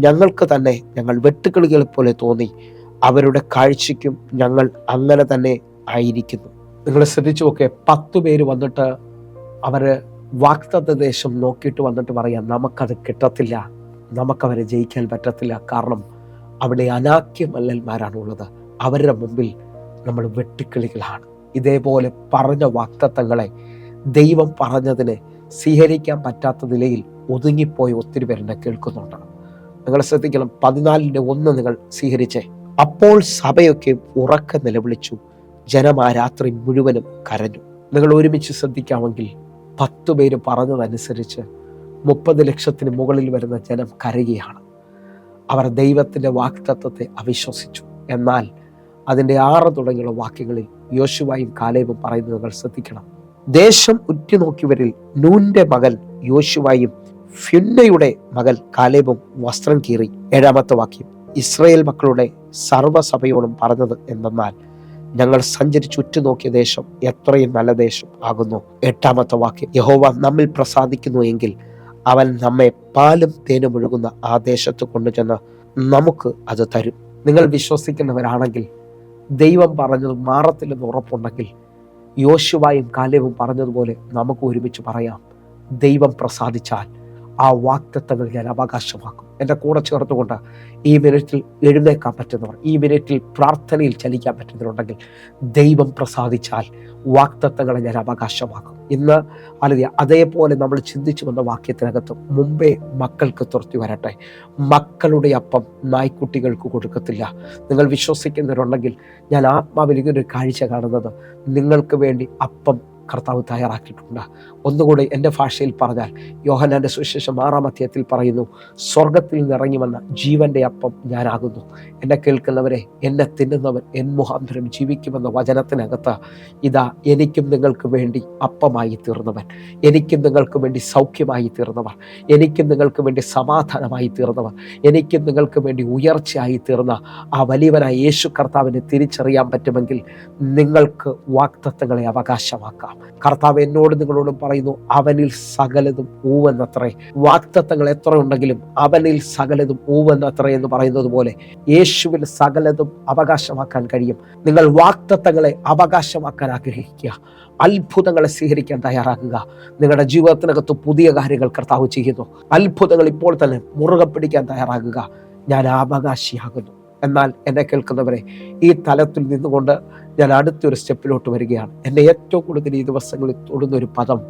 ഞങ്ങൾക്ക് തന്നെ ഞങ്ങൾ വെട്ടുക്കിളികളെ പോലെ തോന്നി, അവരുടെ കാഴ്ചയ്ക്കും ഞങ്ങൾ അങ്ങനെ തന്നെ ആയിരിക്കുന്നു. നിങ്ങൾ ശ്രദ്ധിച്ചു നോക്കെ, 10 പേര് വന്നിട്ട് അവര് വാഗ്ദത്ത ദേശം നോക്കിയിട്ട് വന്നിട്ട് പറയാം, നമുക്കത് കിട്ടത്തില്ല, നമുക്കവരെ ജയിക്കാൻ പറ്റത്തില്ല. കാരണം അവിടെ അനാക്യ മല്ലന്മാരാണുള്ളത്, അവരുടെ മുമ്പിൽ നമ്മൾ വെട്ടുക്കിളികളാണ്. ഇതേപോലെ പറഞ്ഞ വാഗ്ദത്തങ്ങളെ ദൈവം പറഞ്ഞതിനെ സ്വീകരിക്കാൻ പറ്റാത്ത നിലയിൽ ഒതുങ്ങിപ്പോയി ഒത്തിരി പേരെന്നെ കേൾക്കുന്നുണ്ട്. നിങ്ങൾ ശ്രദ്ധിക്കണം, 14:1 നിങ്ങൾ സ്വീകരിച്ചേ. അപ്പോൾ സഭയൊക്കെ ഉറക്കെ നിലവിളിച്ചു, ജനം ആ രാത്രി മുഴുവനും കരഞ്ഞു. നിങ്ങൾ ഒരുമിച്ച് ശ്രദ്ധിക്കാമെങ്കിൽ 10 പേര് പറഞ്ഞതനുസരിച്ച് 30 ലക്ഷത്തിന് മുകളിൽ വരുന്ന ജനം കരയുകയാണ്. അവർ ദൈവത്തിൻ്റെ വാഗ്ദത്തത്തെ അവിശ്വസിച്ചു. എന്നാൽ അതിൻ്റെ 6 തുടങ്ങിയുള്ള വാക്യങ്ങളിൽ യോശുവയും കാലേബും പറയുന്നത് നിങ്ങൾ ശ്രദ്ധിക്കണം. ദേശം ഉറ്റുനോക്കിയവരിൽ നൂന്റെ മകൻ യോശുവയും ഫിന്നയുടെ മകൻ കാലേബും വസ്ത്രം കീറി. 7-ാമത്തെ വാക്യം, ഇസ്രായേൽ മക്കളുടെ സർവ്വസഭയോടും പറഞ്ഞത് എന്തെന്നാൽ, ഞങ്ങൾ സഞ്ചരിച്ച് ഉറ്റുനോക്കിയ ദേശം എത്രയും നല്ല ദേശം ആകുന്നു. 8-ാമത്തെ വാക്യം, യഹോവ നമ്മിൽ പ്രസാദിക്കുന്നു എങ്കിൽ അവൻ നമ്മെ പാലും തേനും ഒഴുകുന്ന ആ ദേശത്ത് കൊണ്ടുചെന്ന് നമുക്ക് അത് തരും. നിങ്ങൾ വിശ്വസിക്കുന്നവരാണെങ്കിൽ, ദൈവം പറഞ്ഞത് മാറത്തില്ലെന്ന് ഉറപ്പുണ്ടെങ്കിൽ, യോശുവയും കാലേബും പറഞ്ഞതുപോലെ നമുക്ക് ഒരുമിച്ച് പറയാം, ദൈവം പ്രസാദിച്ചാൽ ആ വാഗ്ദത്തങ്ങൾ ഞാൻ അവകാശമാക്കും. എൻ്റെ കൂടെ ചേർത്തുകൊണ്ട് ഈ മിനിറ്റിൽ എഴുന്നേക്കാൻ പറ്റുന്നവർ, ഈ മിനിറ്റിൽ പ്രാർത്ഥനയിൽ ചലിക്കാൻ പറ്റുന്നവരുണ്ടെങ്കിൽ, ദൈവം പ്രസാദിച്ചാൽ വാഗ്ദത്തങ്ങളെ ഞാൻ അവകാശമാക്കും. ഇന്ന് അല്ലെങ്കിൽ അതേപോലെ നമ്മൾ ചിന്തിച്ചു വന്ന വാക്യത്തിനകത്ത് മുമ്പേ മക്കൾക്ക് തുറത്തി വരട്ടെ, മക്കളുടെ അപ്പം നായ്ക്കുട്ടികൾക്ക് കൊടുക്കത്തില്ല. നിങ്ങൾ വിശ്വസിക്കുന്നവരുണ്ടെങ്കിൽ, ഞാൻ ആത്മാവിലേക്ക് ഒരു കാഴ്ച കാണുന്നത്, നിങ്ങൾക്ക് വേണ്ടി അപ്പം കർത്താവ് തയ്യാറാക്കിയിട്ടുണ്ട്. ഒന്നുകൂടി എൻ്റെ ഭാഷയിൽ പറഞ്ഞാൽ, യോഹന്നാന്റെ സുവിശേഷം 6-ാം അധ്യായത്തിൽ പറയുന്നു, സ്വർഗത്തിൽ നിന്നിറങ്ങി വന്ന ജീവന്റെ അപ്പം ഞാനാകുന്നു. എന്നെ കേൾക്കുന്നവരെ, എന്നെ തിന്നുന്നവൻ എൻ മുഖാന്തരം ജീവിക്കുമെന്ന വചനത്തിനകത്ത് ഇതാ എനിക്കും നിങ്ങൾക്ക് വേണ്ടി അപ്പമായി തീർന്നവൻ, എനിക്കും നിങ്ങൾക്ക് വേണ്ടി സൗഖ്യമായി തീർന്നവർ, എനിക്കും നിങ്ങൾക്ക് വേണ്ടി സമാധാനമായി തീർന്നവർ, എനിക്കും നിങ്ങൾക്ക് വേണ്ടി ഉയർച്ചയായി തീർന്ന ആ വലിയവനായ യേശു കർത്താവിനെ തിരിച്ചറിയാൻ പറ്റുമെങ്കിൽ നിങ്ങൾക്ക് വാഗ്ദത്തങ്ങളെ അവകാശമാക്കാം. കർത്താവ് എന്നോട് നിങ്ങളോടും പറയുന്നു, അവനിൽ സകലതും ഊവെന്നത്രേ. വാഗ്ദത്തങ്ങൾ എത്ര ഉണ്ടെങ്കിലും അവനിൽ സകലതും ഊവെന്നത്രേ എന്ന് പറയുന്നത് പോലെ യേശുവിൽ സകലതും അവകാശമാക്കാൻ കഴിയും. നിങ്ങൾ വാഗ്ദത്തങ്ങളെ അവകാശമാക്കാൻ ആഗ്രഹിക്കുക, അത്ഭുതങ്ങളെ സ്വീകരിക്കാൻ തയ്യാറാക്കുക. നിങ്ങളുടെ ജീവിതത്തിനകത്ത് പുതിയ കാര്യങ്ങൾ കർത്താവ് ചെയ്യുന്നു. അത്ഭുതങ്ങൾ ഇപ്പോൾ തന്നെ മുറുകെ പിടിക്കാൻ തയ്യാറാകുക. ഞാൻ അവകാശിയാകുന്നു. എന്നാൽ എന്നെ കേൾക്കുന്നവരെ, ഈ തലത്തിൽ നിന്നുകൊണ്ട് ഞാൻ അടുത്തൊരു സ്റ്റെപ്പിലോട്ട് വരികയാണ്. എന്നെ ഏറ്റവും കൂടുതൽ ഈ ദിവസങ്ങളിൽ തൊടുന്നൊരു പദം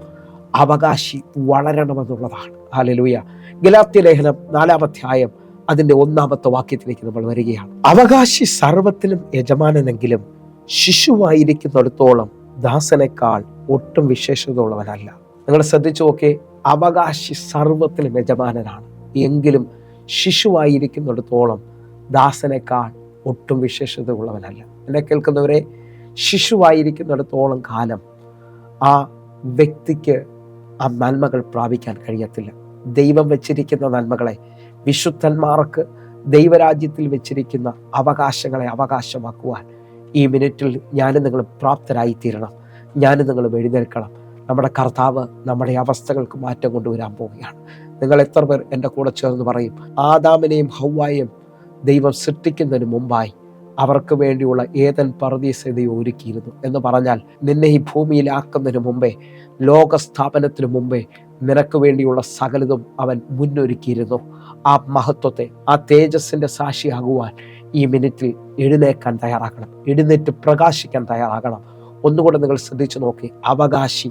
അവകാശി വളരണമെന്നുള്ളതാണ്. ഹല്ലേലൂയ. ഗലാത്യ ലേഖനം 4-ാം അധ്യായം അതിൻ്റെ 1-ാമത്തെ വാക്യത്തിലേക്ക് നമ്മൾ വരികയാണ്. അവകാശി സർവത്തിനും യജമാനനെങ്കിലും ശിശുവായിരിക്കുന്നിടത്തോളം ദാസനേക്കാൾ ഒട്ടും വിശേഷതയുള്ളവനല്ല. നിങ്ങൾ ശ്രദ്ധിച്ചു നോക്കേ, അവകാശി സർവത്തിനും യജമാനനാണ്, എങ്കിലും ശിശുവായിരിക്കുന്നിടത്തോളം ദാസനേക്കാൾ ഒട്ടും വിശേഷതയുള്ളവനല്ല. എന്നെ കേൾക്കുന്നവരെ, ശിശുവായിരിക്കുന്നിടത്തോളം കാലം ആ വ്യക്തിക്ക് ആ നന്മകൾ പ്രാപിക്കാൻ കഴിയത്തില്ല. ദൈവം വെച്ചിരിക്കുന്ന നന്മകളെ, വിശുദ്ധന്മാർക്ക് ദൈവരാജ്യത്തിൽ വെച്ചിരിക്കുന്ന അവകാശങ്ങളെ അവകാശമാക്കുവാൻ ഈ മിനിറ്റിൽ ഞാനും നിങ്ങൾ പ്രാപ്തരായി തീരണം. ഞാനും നിങ്ങൾ എഴുന്നേൽക്കണം. നമ്മുടെ കർത്താവ് നമ്മുടെ അവസ്ഥകൾക്ക് മാറ്റം കൊണ്ടുവരാൻ പോവുകയാണ്. നിങ്ങൾ എത്ര പേർ എൻ്റെ കൂടെ ചേർന്ന് പറയും, ആദാമിനെയും ഹവ്വായെയും ദൈവം സൃഷ്ടിക്കുന്നതിന് മുമ്പായി അവർക്ക് വേണ്ടിയുള്ള ഏദൻ പർദീസയെ ദൈവം ഒരുക്കിയിരുന്നു എന്ന് പറഞ്ഞാൽ, നിന്നെ ഈ ഭൂമിയിലാക്കുന്നതിന് മുമ്പേ, ലോകസ്ഥാപനത്തിന് മുമ്പേ നിനക്ക് വേണ്ടിയുള്ള സകലതും അവൻ മുന്നൊരുക്കിയിരുന്നു. ആ മഹത്വത്തെ, ആ തേജസ്സിൻ്റെ സാക്ഷിയാകുവാൻ ഈ മിനിറ്റിൽ എഴുന്നേക്കാൻ തയ്യാറാക്കണം, എഴുന്നേറ്റ് പ്രകാശിക്കാൻ തയ്യാറാകണം. ഒന്നുകൂടെ നിങ്ങൾ ശ്രദ്ധിച്ചു നോക്കി, അവകാശി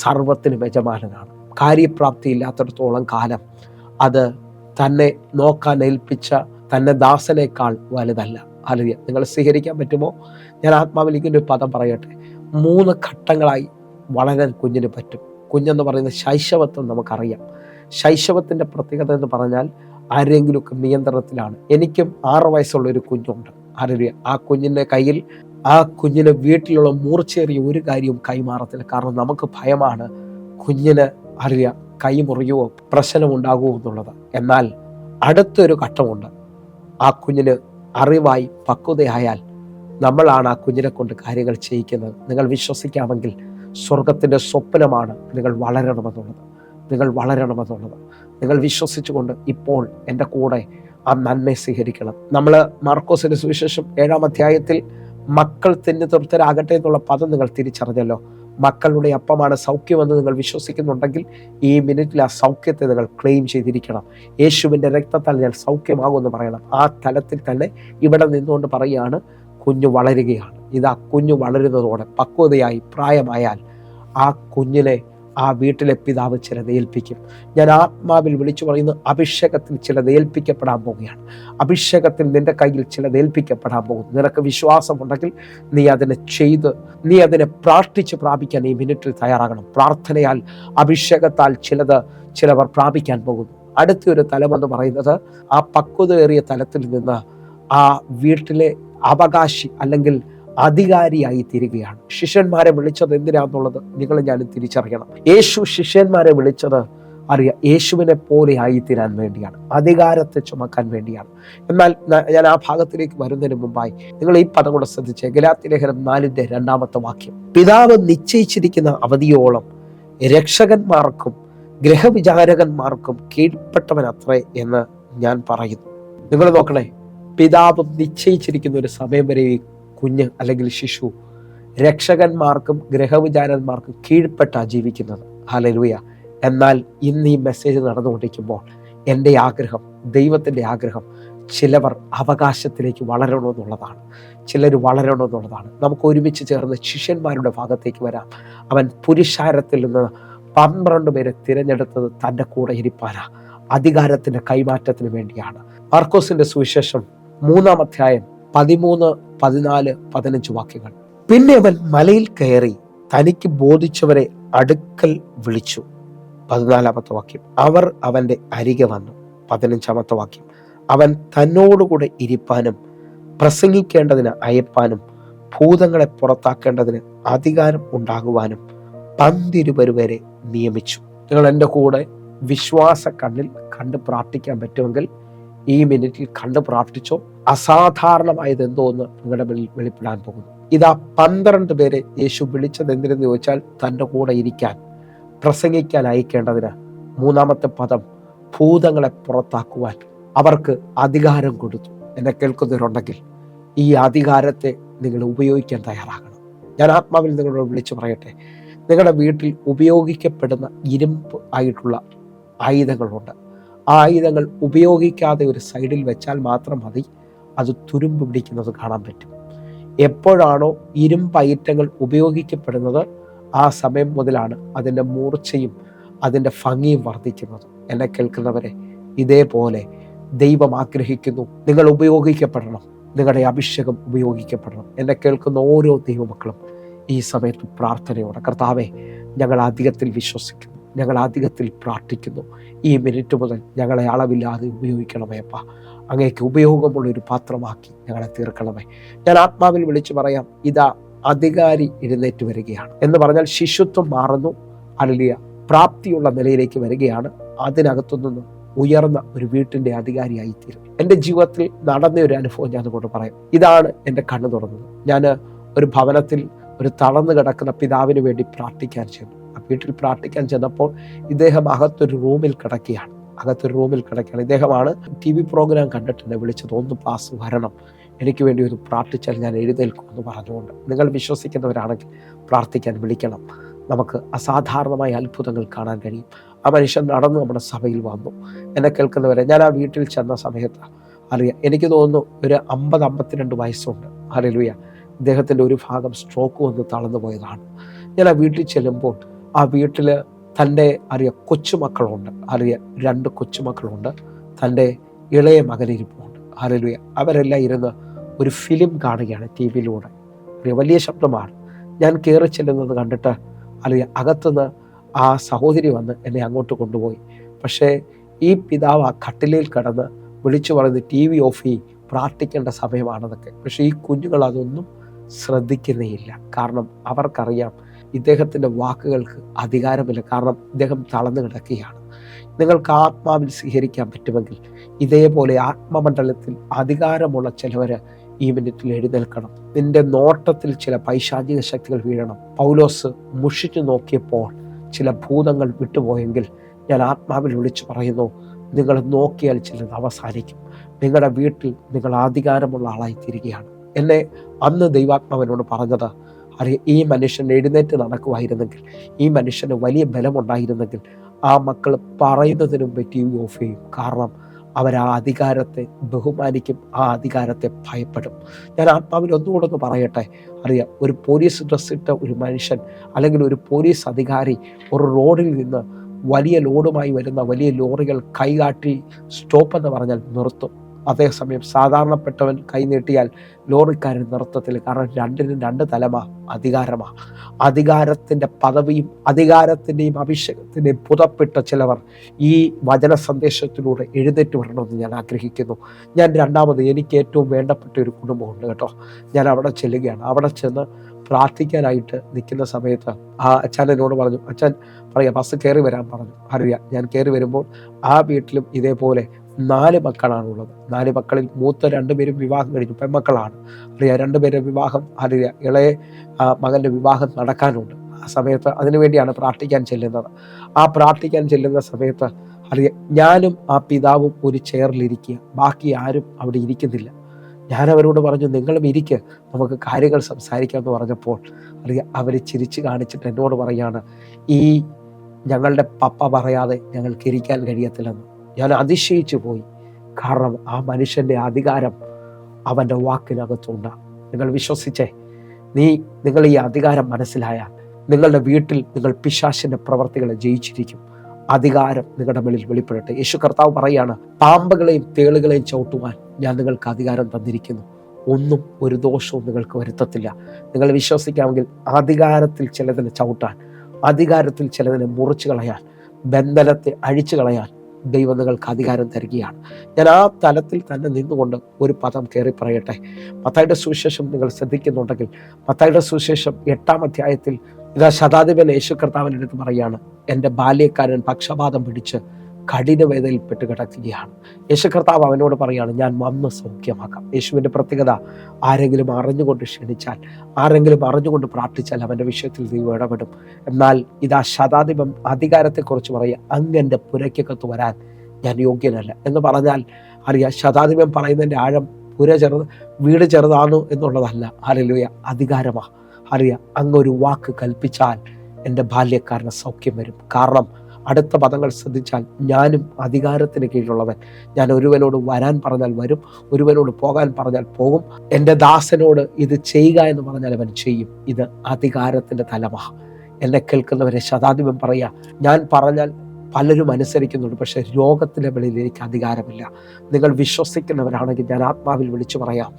സർവത്തിനും യജമാനനാണ്. കാര്യപ്രാപ്തി ഇല്ലാത്തിടത്തോളം കാലം അത് തന്നെ നോക്കാൻ ഏൽപ്പിച്ച തന്നെ ദാസനേക്കാൾ വലുതല്ല. ഹല്ലേലൂയ. നിങ്ങൾ സ്വീകരിക്കാൻ പറ്റുമോ? ഞാൻ ആത്മാവിലേക്ക് ഒരു പദം പറയട്ടെ. 3 ഘട്ടങ്ങളായി വളരാൻ കുഞ്ഞിന് പറ്റും. കുഞ്ഞെന്ന് പറയുന്നത് ശൈശവത്വം നമുക്കറിയാം. ശൈശവത്തിൻ്റെ പ്രത്യേകത എന്ന് പറഞ്ഞാൽ ആരെങ്കിലുമൊക്കെ നിയന്ത്രണത്തിലാണ്. എനിക്കും 6 വയസ്സുള്ള ഒരു കുഞ്ഞുണ്ട്. ഹല്ലേലൂയ. ആ കുഞ്ഞിൻ്റെ കയ്യിൽ, ആ കുഞ്ഞിന് വീട്ടിലുള്ള മൂർച്ചേറിയ ഒരു കാര്യവും കൈമാറത്തില്ല. കാരണം നമുക്ക് ഭയമാണ് കുഞ്ഞിന് ഹല്ലേലൂയ കൈ മുറിയുവോ പ്രശ്നമുണ്ടാകുമോ എന്നുള്ളത്. എന്നാൽ അടുത്തൊരു ഘട്ടമുണ്ട്. ആ കുഞ്ഞിന് അറിവായി പക്വതയായാൽ നമ്മളാണ് ആ കുഞ്ഞിനെ കൊണ്ട് കാര്യങ്ങൾ ചെയ്യിക്കുന്നത്. നിങ്ങൾ വിശ്വസിക്കാമെങ്കിൽ സ്വർഗത്തിൻ്റെ സ്വപ്നമാണ് നിങ്ങൾ വളരണമെന്നുള്ളത്. നിങ്ങൾ വളരണമെന്നുള്ളത് നിങ്ങൾ വിശ്വസിച്ചുകൊണ്ട് ഇപ്പോൾ എൻ്റെ കൂടെ ആ നന്മയെ സ്വീകരിക്കണം. നമ്മൾ മാർക്കോസിന്റെ സുവിശേഷം 7-ാം അധ്യായത്തിൽ മക്കൾ തിന്നു തൃപ്തരാകട്ടെ എന്നുള്ള പദം നിങ്ങൾ തിരിച്ചറിഞ്ഞല്ലോ. മക്കളുടെ അപ്പമാണ് സൗഖ്യമെന്ന് നിങ്ങൾ വിശ്വസിക്കുന്നുണ്ടെങ്കിൽ ഈ മിനിറ്റിൽ ആ സൗഖ്യത്തെ നിങ്ങൾ ക്ലെയിം ചെയ്തിരിക്കണം. യേശുവിൻ്റെ രക്തത്താൽ ഞാൻ സൗഖ്യമാകുമെന്ന് പറയണം. ആ തലത്തിൽ തന്നെ ഇവിടെ നിന്നുകൊണ്ട് പറയുകയാണ്, കുഞ്ഞ് വളരുകയാണ്. ഇതാ കുഞ്ഞ് വളരുന്നതോടെ പക്വതയായി പ്രായമായാൽ ആ കുഞ്ഞിനെ ആ വീട്ടിലെ പിതാവ് ചിലത് ഏൽപ്പിക്കും. ഞാൻ ആത്മാവിൽ വിളിച്ചു പറയുന്നു, അഭിഷേകത്തിൽ ചിലത് ഏൽപ്പിക്കപ്പെടാൻ പോവുകയാണ്. അഭിഷേകത്തിൽ നിന്റെ കയ്യിൽ ചിലത് ഏൽപ്പിക്കപ്പെടാൻ പോകുന്നു. നിനക്ക് വിശ്വാസമുണ്ടെങ്കിൽ നീ അതിനെ ചെയ്ത്, നീ അതിനെ പ്രാർത്ഥിച്ച് പ്രാപിക്കാൻ ഈ മിനിറ്റിൽ തയ്യാറാകണം. പ്രാർത്ഥനയാൽ അഭിഷേകത്താൽ ചിലവർ പ്രാപിക്കാൻ പോകുന്നു. അടുത്തൊരു തലമെന്ന് പറയുന്നത് ആ പക്വതയേറിയ തലത്തിൽ നിന്ന് ആ വീട്ടിലെ അവകാശി അല്ലെങ്കിൽ അധികാരിയായി തീരുകയാണ്. ശിഷ്യന്മാരെ വിളിച്ചത് എന്തിനാന്നുള്ളത് നിങ്ങൾ ഞാൻ തിരിച്ചറിയണം. യേശു ശിഷ്യന്മാരെ വിളിച്ചത് യേശുവിനെ പോലെ ആയിത്തീരാൻ വേണ്ടിയാണ്, അധികാരത്തെ ചുമക്കാൻ വേണ്ടിയാണ്. എന്നാൽ ഞാൻ ആ ഭാഗത്തിലേക്ക് വരുന്നതിന് മുമ്പായി നിങ്ങൾ ഈ പദം കൂടെ ശ്രദ്ധിച്ചേ. ഗലാത്യലേഖനം 4:2 വാക്യം, പിതാവ് നിശ്ചയിച്ചിരിക്കുന്ന അവധിയോളം രക്ഷകന്മാർക്കും ഗ്രഹവിചാരകന്മാർക്കും കീഴ്പ്പെട്ടവനത്രേ എന്ന് ഞാൻ പറയുന്നു. നിങ്ങൾ നോക്കണേ, പിതാവ് നിശ്ചയിച്ചിരിക്കുന്ന ഒരു സമയം വരെ ഈ കുഞ്ഞ് അല്ലെങ്കിൽ ശിശു രക്ഷകന്മാർക്കും ഗ്രഹവിചാരന്മാർക്കും കീഴ്പ്പെട്ടാ ജീവിക്കുന്നത്. ഹല്ലേലൂയ. എന്നാൽ ഇന്ന് ഈ മെസ്സേജ് നടന്നുകൊണ്ടിരിക്കുമ്പോൾ എൻ്റെ ആഗ്രഹം, ദൈവത്തിൻ്റെ ആഗ്രഹം, ചിലവർ അവകാശത്തിലേക്ക് വളരണമെന്നുള്ളതാണ്. ചിലർ വളരണമെന്നുള്ളതാണ്. നമുക്ക് ഒരുമിച്ച് ചേർന്ന് ശിഷ്യന്മാരുടെ ഭാഗത്തേക്ക് വരാം. അവൻ പുരുഷാരത്തിൽ നിന്ന് 12 പേരെ തിരഞ്ഞെടുത്തത് തൻ്റെ കൂടെ ഇരിപ്പാനാ, അധികാരത്തിൻ്റെ കൈമാറ്റത്തിന് വേണ്ടിയാണ്. മാർക്കോസിന്റെ സുവിശേഷം 3-ാം അധ്യായം 13, 14, 15 വാക്യങ്ങൾ. പിന്നെ അവൻ മലയിൽ കയറി തനിക്ക് ബോധിച്ചവരെ അടുക്കൽ വിളിച്ചു. 14-ാമത്തെ വാക്യം, അവർ അവന്റെ അരികെ വന്നു. 15-ാമത്തെ വാക്യം, അവൻ തന്നോടുകൂടെ ഇരിപ്പാനും പ്രസംഗിക്കേണ്ടതിന് അയപ്പാനും ഭൂതങ്ങളെ പുറത്താക്കേണ്ടതിന് അധികാരം ഉണ്ടാകുവാനും 12 പേരെ നിയമിച്ചു. നിങ്ങൾ എൻ്റെ കൂടെ വിശ്വാസ കണ്ണിൽ കണ്ട് പ്രാർത്ഥിക്കാൻ പറ്റുമെങ്കിൽ ഈ മിനിറ്റിൽ കണ്ട് പ്രാർത്ഥിച്ചോ. അസാധാരണമായത് എന്തോ ഒന്ന് നിങ്ങളുടെ വെളിപ്പെടാൻ പോകുന്നു. ഇതാ 12 പേരെ യേശു വിളിച്ചത് എന്തിനെന്ന് ചോദിച്ചാൽ തൻ്റെ കൂടെ ഇരിക്കാൻ, പ്രസംഗിക്കാൻ അയക്കേണ്ടതിന്. 3-ാമത്തെ പദം, ഭൂതങ്ങളെ പുറത്താക്കുവാൻ അവർക്ക് അധികാരം കൊടുത്തു. എന്നെ കേൾക്കുന്നവരുണ്ടെങ്കിൽ ഈ അധികാരത്തെ നിങ്ങൾ ഉപയോഗിക്കാൻ തയ്യാറാകണം. ഞാൻ ആത്മാവിൽ നിങ്ങളോട് വിളിച്ചു പറയട്ടെ, നിങ്ങളുടെ വീട്ടിൽ ഉപയോഗിക്കപ്പെടുന്ന ഇരുമ്പ് ആയിട്ടുള്ള ആയുധങ്ങളുണ്ട്. ആ ആയുധങ്ങൾ ഉപയോഗിക്കാതെ ഒരു സൈഡിൽ വെച്ചാൽ മാത്രം മതി അത് തുരുമ്പ് പിടിക്കുന്നത് കാണാൻ പറ്റും. എപ്പോഴാണോ ഇരുമ്പ് ഐറ്റങ്ങൾ ഉപയോഗിക്കപ്പെടുന്നത് ആ സമയം മുതലാണ് അതിൻ്റെ മൂർച്ചയും അതിൻ്റെ ഭംഗിയും വർദ്ധിക്കുന്നത്. എന്നെ കേൾക്കുന്നവരെ, ഇതേപോലെ ദൈവം ആഗ്രഹിക്കുന്നു നിങ്ങൾ ഉപയോഗിക്കപ്പെടണം, നിങ്ങളുടെ അഭിഷേകം ഉപയോഗിക്കപ്പെടണം. എന്നെ കേൾക്കുന്ന ഓരോ ദൈവമക്കളും ഈ സമയത്ത് പ്രാർത്ഥനയോടെ, കർത്താവെ, ഞങ്ങൾ അധികത്തിൽ വിശ്വസിക്കുന്നു, ഞങ്ങൾ അധികത്തിൽ പ്രാർത്ഥിക്കുന്നു. ഈ മിനിറ്റ് മുതൽ ഞങ്ങളെ അളവില്ലാതെ ഉപയോഗിക്കണമേ അപ്പ. അങ്ങേക്ക് ഉപയോഗമുള്ളൊരു പാത്രമാക്കി ഞങ്ങളെ തീർക്കണമേ. ഞാൻ ആത്മാവിൽ വിളിച്ചു പറയാം, ഇതാ അധികാരി എഴുന്നേറ്റ് വരികയാണ് എന്ന് പറഞ്ഞാൽ ശിശുത്വം മാറുന്നു. ഹല്ലേലൂയ. പ്രാപ്തിയുള്ള നിലയിലേക്ക് വരികയാണ്. അതിനകത്തുനിന്ന് ഉയർന്ന ഒരു വീട്ടിൻ്റെ അധികാരിയായിത്തീരും. എൻ്റെ ജീവിതത്തിൽ നടന്ന ഒരു അനുഭവം ഞാൻ അതുകൊണ്ട് പറയാം. ഇതാണ് എൻ്റെ കണ്ണ് തുറന്നത്. ഞാൻ ഒരു ഭവനത്തിൽ ഒരു തളർന്നു കിടക്കുന്ന പിതാവിന് വേണ്ടി പ്രാർത്ഥിക്കാൻ ചെന്നു. ആ വീട്ടിൽ പ്രാർത്ഥിക്കാൻ ചെന്നപ്പോൾ ഇദ്ദേഹം അകത്തൊരു റൂമിൽ കിടക്കുകയാണ്. ഇദ്ദേഹമാണ് TV പ്രോഗ്രാം കണ്ടിട്ട് എന്നെ വിളിച്ചത്, ഒന്ന് പാസ് വരണം, എനിക്ക് വേണ്ടി ഒരു പ്രാർത്ഥിച്ചാൽ ഞാൻ എഴുന്നേൽക്കുമെന്ന് പറഞ്ഞുകൊണ്ട്. നിങ്ങൾ വിശ്വസിക്കുന്നവരാണെങ്കിൽ പ്രാർത്ഥിക്കാൻ വിളിക്കണം. നമുക്ക് അസാധാരണമായ അത്ഭുതങ്ങൾ കാണാൻ കഴിയും. ആ മനുഷ്യൻ നടന്ന് നമ്മുടെ സഭയിൽ വന്നു. എന്നെ കേൾക്കുന്നവരെ, ഞാൻ ആ വീട്ടിൽ ചെന്ന സമയത്ത് എനിക്ക് തോന്നുന്നു ഒരു 50-52 വയസ്സുണ്ട്. ഹല്ലേലൂയ. ഇദ്ദേഹത്തിൻ്റെ ഒരു ഭാഗം സ്ട്രോക്ക് വന്ന് തളർന്നു പോയതാണ്. ഞാൻ ആ വീട്ടിൽ ചെല്ലുമ്പോൾ ആ വീട്ടിൽ തൻ്റെ കൊച്ചുമക്കളുണ്ട്. 2 കൊച്ചുമക്കളുണ്ട്. തൻ്റെ ഇളയ മകനിരിപ്പുണ്ട്. ഹല്ലേലൂയ. അവരെല്ലാം ഇരുന്ന് ഒരു ഫിലിം കാണുകയാണ് TV-യിലൂടെ. വലിയ ശബ്ദമാണ്. ഞാൻ കയറി ചെല്ലുന്നത് കണ്ടിട്ട് അകത്തുനിന്ന് ആ സഹോദരി വന്ന് എന്നെ അങ്ങോട്ട് കൊണ്ടുപോയി. പക്ഷേ ഈ പിതാവ് ആ കട്ടിലിൽ കിടന്ന് വിളിച്ചു പറയുന്നത് TV ഓഫ് ചെയ്യ്, പ്രാർത്ഥിക്കേണ്ട സമയമാണെന്നൊക്കെ. പക്ഷേ ഈ കുഞ്ഞുങ്ങൾ അതൊന്നും ശ്രദ്ധിക്കുന്നേയില്ല. കാരണം അവർക്കറിയാം ഇദ്ദേഹത്തിൻ്റെ വാക്കുകൾക്ക് അധികാരമില്ല. കാരണം ഇദ്ദേഹം തളർന്നു കിടക്കുകയാണ്. നിങ്ങൾക്ക് ആത്മാവിൽ സ്വീകരിക്കാൻ പറ്റുമെങ്കിൽ ഇതേപോലെ ആത്മമണ്ഡലത്തിൽ അധികാരമുള്ള ചിലവർ ഈ മിനിറ്റിൽ എഴുന്നേൽക്കണം. നിന്റെ നോട്ടത്തിൽ ചില പൈശാചിക ശക്തികൾ വീഴണം. പൗലോസ് മുഷിച്ചു നോക്കിയപ്പോൾ ചില ഭൂതങ്ങൾ വിട്ടുപോയെങ്കിൽ ഞാൻ ആത്മാവിൽ വിളിച്ചു പറയുന്നു, നിങ്ങൾ നോക്കിയാൽ ചിലത് അവസാനിക്കും. നിങ്ങളുടെ വീട്ടിൽ നിങ്ങൾ അധികാരമുള്ള ആളായി തീരുകയാണ്. എന്നെ അന്ന് ദൈവാത്മാവിനോട് പറഞ്ഞത്, ഈ മനുഷ്യൻ എഴുന്നേറ്റ് നടക്കുമായിരുന്നെങ്കിൽ, ഈ മനുഷ്യന് വലിയ ബലമുണ്ടായിരുന്നെങ്കിൽ ആ മക്കൾ പറയുന്നതിന് മുമ്പ് TV ഓഫ് ചെയ്യും. കാരണം അവർ ആ അധികാരത്തെ ബഹുമാനിക്കും, ആ അധികാരത്തെ ഭയപ്പെടും. ഞാൻ ആത്മാവിൽ ഒന്നുകൂടെ ഒന്ന് പറയട്ടെ. അറിയാം, ഒരു പോലീസ് ഡ്രസ്സിട്ട ഒരു മനുഷ്യൻ അല്ലെങ്കിൽ ഒരു പോലീസ് അധികാരി ഒരു റോഡിൽ നിന്ന് വലിയ ലോഡുമായി വരുന്ന വലിയ ലോറികൾ കൈകാട്ടി സ്റ്റോപ്പ് എന്ന് പറഞ്ഞാൽ നിർത്തും. അതേസമയം സാധാരണപ്പെട്ടവൻ കൈ നീട്ടിയാൽ ലോറിക്കാരൻ നിർത്തത്തില്ല. കാരണം രണ്ടിനും രണ്ട് തലമാ, അധികാരമാ. അധികാരത്തിൻ്റെ പദവിയും അധികാരത്തിൻ്റെയും അഭിഷേകത്തിൻ്റെയും പുതപ്പെട്ട ചിലവർ ഈ വചന സന്ദേശത്തിലൂടെ എഴുന്നേറ്റ് വരണമെന്ന് ഞാൻ ആഗ്രഹിക്കുന്നു. ഞാൻ രണ്ടാമത്, എനിക്ക് ഏറ്റവും വേണ്ടപ്പെട്ട ഒരു കുടുംബമുണ്ട് കേട്ടോ. ഞാൻ അവിടെ ചെല്ലുകയാണ്. അവിടെ ചെന്ന് പ്രാർത്ഥിക്കാനായിട്ട് നിൽക്കുന്ന സമയത്ത് ആ അച്ഛൻ എന്നോട് പറഞ്ഞു, അച്ഛൻ പറയാം ബസ് കയറി വരാൻ പറഞ്ഞു. അറിയാം, ഞാൻ കയറി വരുമ്പോൾ ആ വീട്ടിലും ഇതേപോലെ 4 മക്കളാണുള്ളത്. 4 മക്കളിൽ മൂത്ത 2 പേരും വിവാഹം കഴിഞ്ഞു, പെൺമക്കളാണ്. അറിയാം, 2 പേരുടെ വിവാഹം, അറിയാം, ഇളയ മകൻ്റെ വിവാഹം നടക്കാനുണ്ട്. ആ സമയത്ത് അതിനുവേണ്ടിയാണ് പ്രാർത്ഥിക്കാൻ ചെല്ലുന്നത്. ആ പ്രാർത്ഥിക്കാൻ ചെല്ലുന്ന സമയത്ത് അറിയാം, ഞാനും ആ പിതാവും ഒരു ചെയറിലിരിക്കുക, ബാക്കി ആരും അവിടെ ഇരിക്കുന്നില്ല. ഞാൻ അവരോട് പറഞ്ഞു, നിങ്ങളും ഇരിക്ക്, നമുക്ക് കാര്യങ്ങൾ സംസാരിക്കാമെന്ന് പറഞ്ഞപ്പോൾ അറിയാം, അവർ ചിരിച്ച് കാണിച്ചിട്ട് എന്നോട് പറയാണ്, ഈ ഞങ്ങളുടെ പപ്പ പറയാതെ ഞങ്ങൾക്ക് ഇരിക്കാൻ കഴിയത്തില്ലെന്ന്. ഞാൻ അതിശയിച്ചു പോയി. കാരണം ആ മനുഷ്യൻ്റെ അധികാരം അവൻ്റെ വാക്കിനകത്തുണ്ട്. നിങ്ങൾ വിശ്വസിച്ചേ, നിങ്ങൾ ഈ അധികാരം മനസ്സിലായാൽ നിങ്ങളുടെ വീട്ടിൽ നിങ്ങൾ പിശാചിന്റെ പ്രവർത്തികളെ ജയിച്ചിരിക്കും. അധികാരം നിങ്ങളുടെ മേലിൽ വെളിപ്പെടട്ടെ. യേശു കർത്താവ് പറയാണ്, പാമ്പുകളെയും തേളുകളെയും ചവിട്ടുവാൻ ഞാൻ നിങ്ങൾക്ക് അധികാരം തന്നിരിക്കുന്നു, ഒന്നും ഒരു ദോഷവും നിങ്ങൾക്ക് വരുത്തത്തില്ല. നിങ്ങൾ വിശ്വസിക്കാമെങ്കിൽ അധികാരത്തിൽ ചിലതിനെ ചവിട്ടാൻ, അധികാരത്തിൽ ചിലതിനെ മുറിച്ചു കളയാൻ, ബന്ധനത്തെ അഴിച്ചു കളയാൻ ദൈവം നിങ്ങൾക്ക് അധികാരം തരികയാണ്. ഞാൻ ആ തലത്തിൽ തന്നെ നിന്നുകൊണ്ട് ഒരു പദം കയറി പറയട്ടെ. മത്തായിയുടെ സുവിശേഷം നിങ്ങൾ ശ്രദ്ധിക്കുന്നുണ്ടെങ്കിൽ, മത്തായിയുടെ സുവിശേഷം 8-ാം അധ്യായത്തിൽ ഇതാ ശതാധിപൻ യേശു കർത്താവിൻ്റെ അടുത്ത് പറയാണ്, എൻ്റെ ബാല്യക്കാരൻ പക്ഷപാതം പിടിച്ച് കഠിനവേദനയിൽപ്പെട്ട് കിടക്കുകയാണ്. യേശു കർത്താവ് അവനോട് പറയാണ്, ഞാൻ വന്ന് സൗഖ്യമാക്കാം. യേശുവിൻ്റെ പ്രത്യേകത, ആരെങ്കിലും അറിഞ്ഞുകൊണ്ട് ക്ഷണിച്ചാൽ, ആരെങ്കിലും അറിഞ്ഞുകൊണ്ട് പ്രാർത്ഥിച്ചാൽ അവൻ്റെ വിഷയത്തിൽ ദൈവം ഇടപെടും. എന്നാൽ ഇതാ ശതാധിപൻ അധികാരത്തെക്കുറിച്ച് പറയുക, അങ്ങൻ്റെ പുരയ്ക്കകത്ത് വരാൻ ഞാൻ യോഗ്യനല്ല എന്ന് പറഞ്ഞാൽ അറിയാം, ശതാധിപൻ പറയുന്നതിൻ്റെ ആഴം വീട് ചെറുതാണോ എന്നുള്ളതല്ല. ഹല്ലേലൂയ, അധികാരമാണ്. അറിയാം, അങ്ങൊരു വാക്ക് കൽപ്പിച്ചാൽ എൻ്റെ ബാല്യക്കാരന് സൗഖ്യം വരും. കാരണം അടുത്ത പദങ്ങൾ ശ്രദ്ധിച്ചാൽ, ഞാനും അധികാരത്തിന് കീഴിലുള്ളവൻ. ഞാൻ ഒരുവനോട് വരാൻ പറഞ്ഞാൽ വരും, ഒരുവനോട് പോകാൻ പറഞ്ഞാൽ പോകും, എൻ്റെ ദാസനോട് ഇത് ചെയ്യുക എന്ന് പറഞ്ഞാൽ അവൻ ചെയ്യും. ഇത് അധികാരത്തിൻ്റെ തലമാണ്. എന്നെ കേൾക്കുന്നവരെ, ശതാധിപൻ പറയുക, ഞാൻ പറഞ്ഞാൽ പലരും അനുസരിക്കുന്നുണ്ട്, പക്ഷേ രോഗത്തിൻ്റെ വെളിയിൽ എനിക്ക് അധികാരമില്ല. നിങ്ങൾ വിശ്വസിക്കുന്നവരാണെങ്കിൽ ഞാൻ ആത്മാവിൽ വിളിച്ചു പറയാം,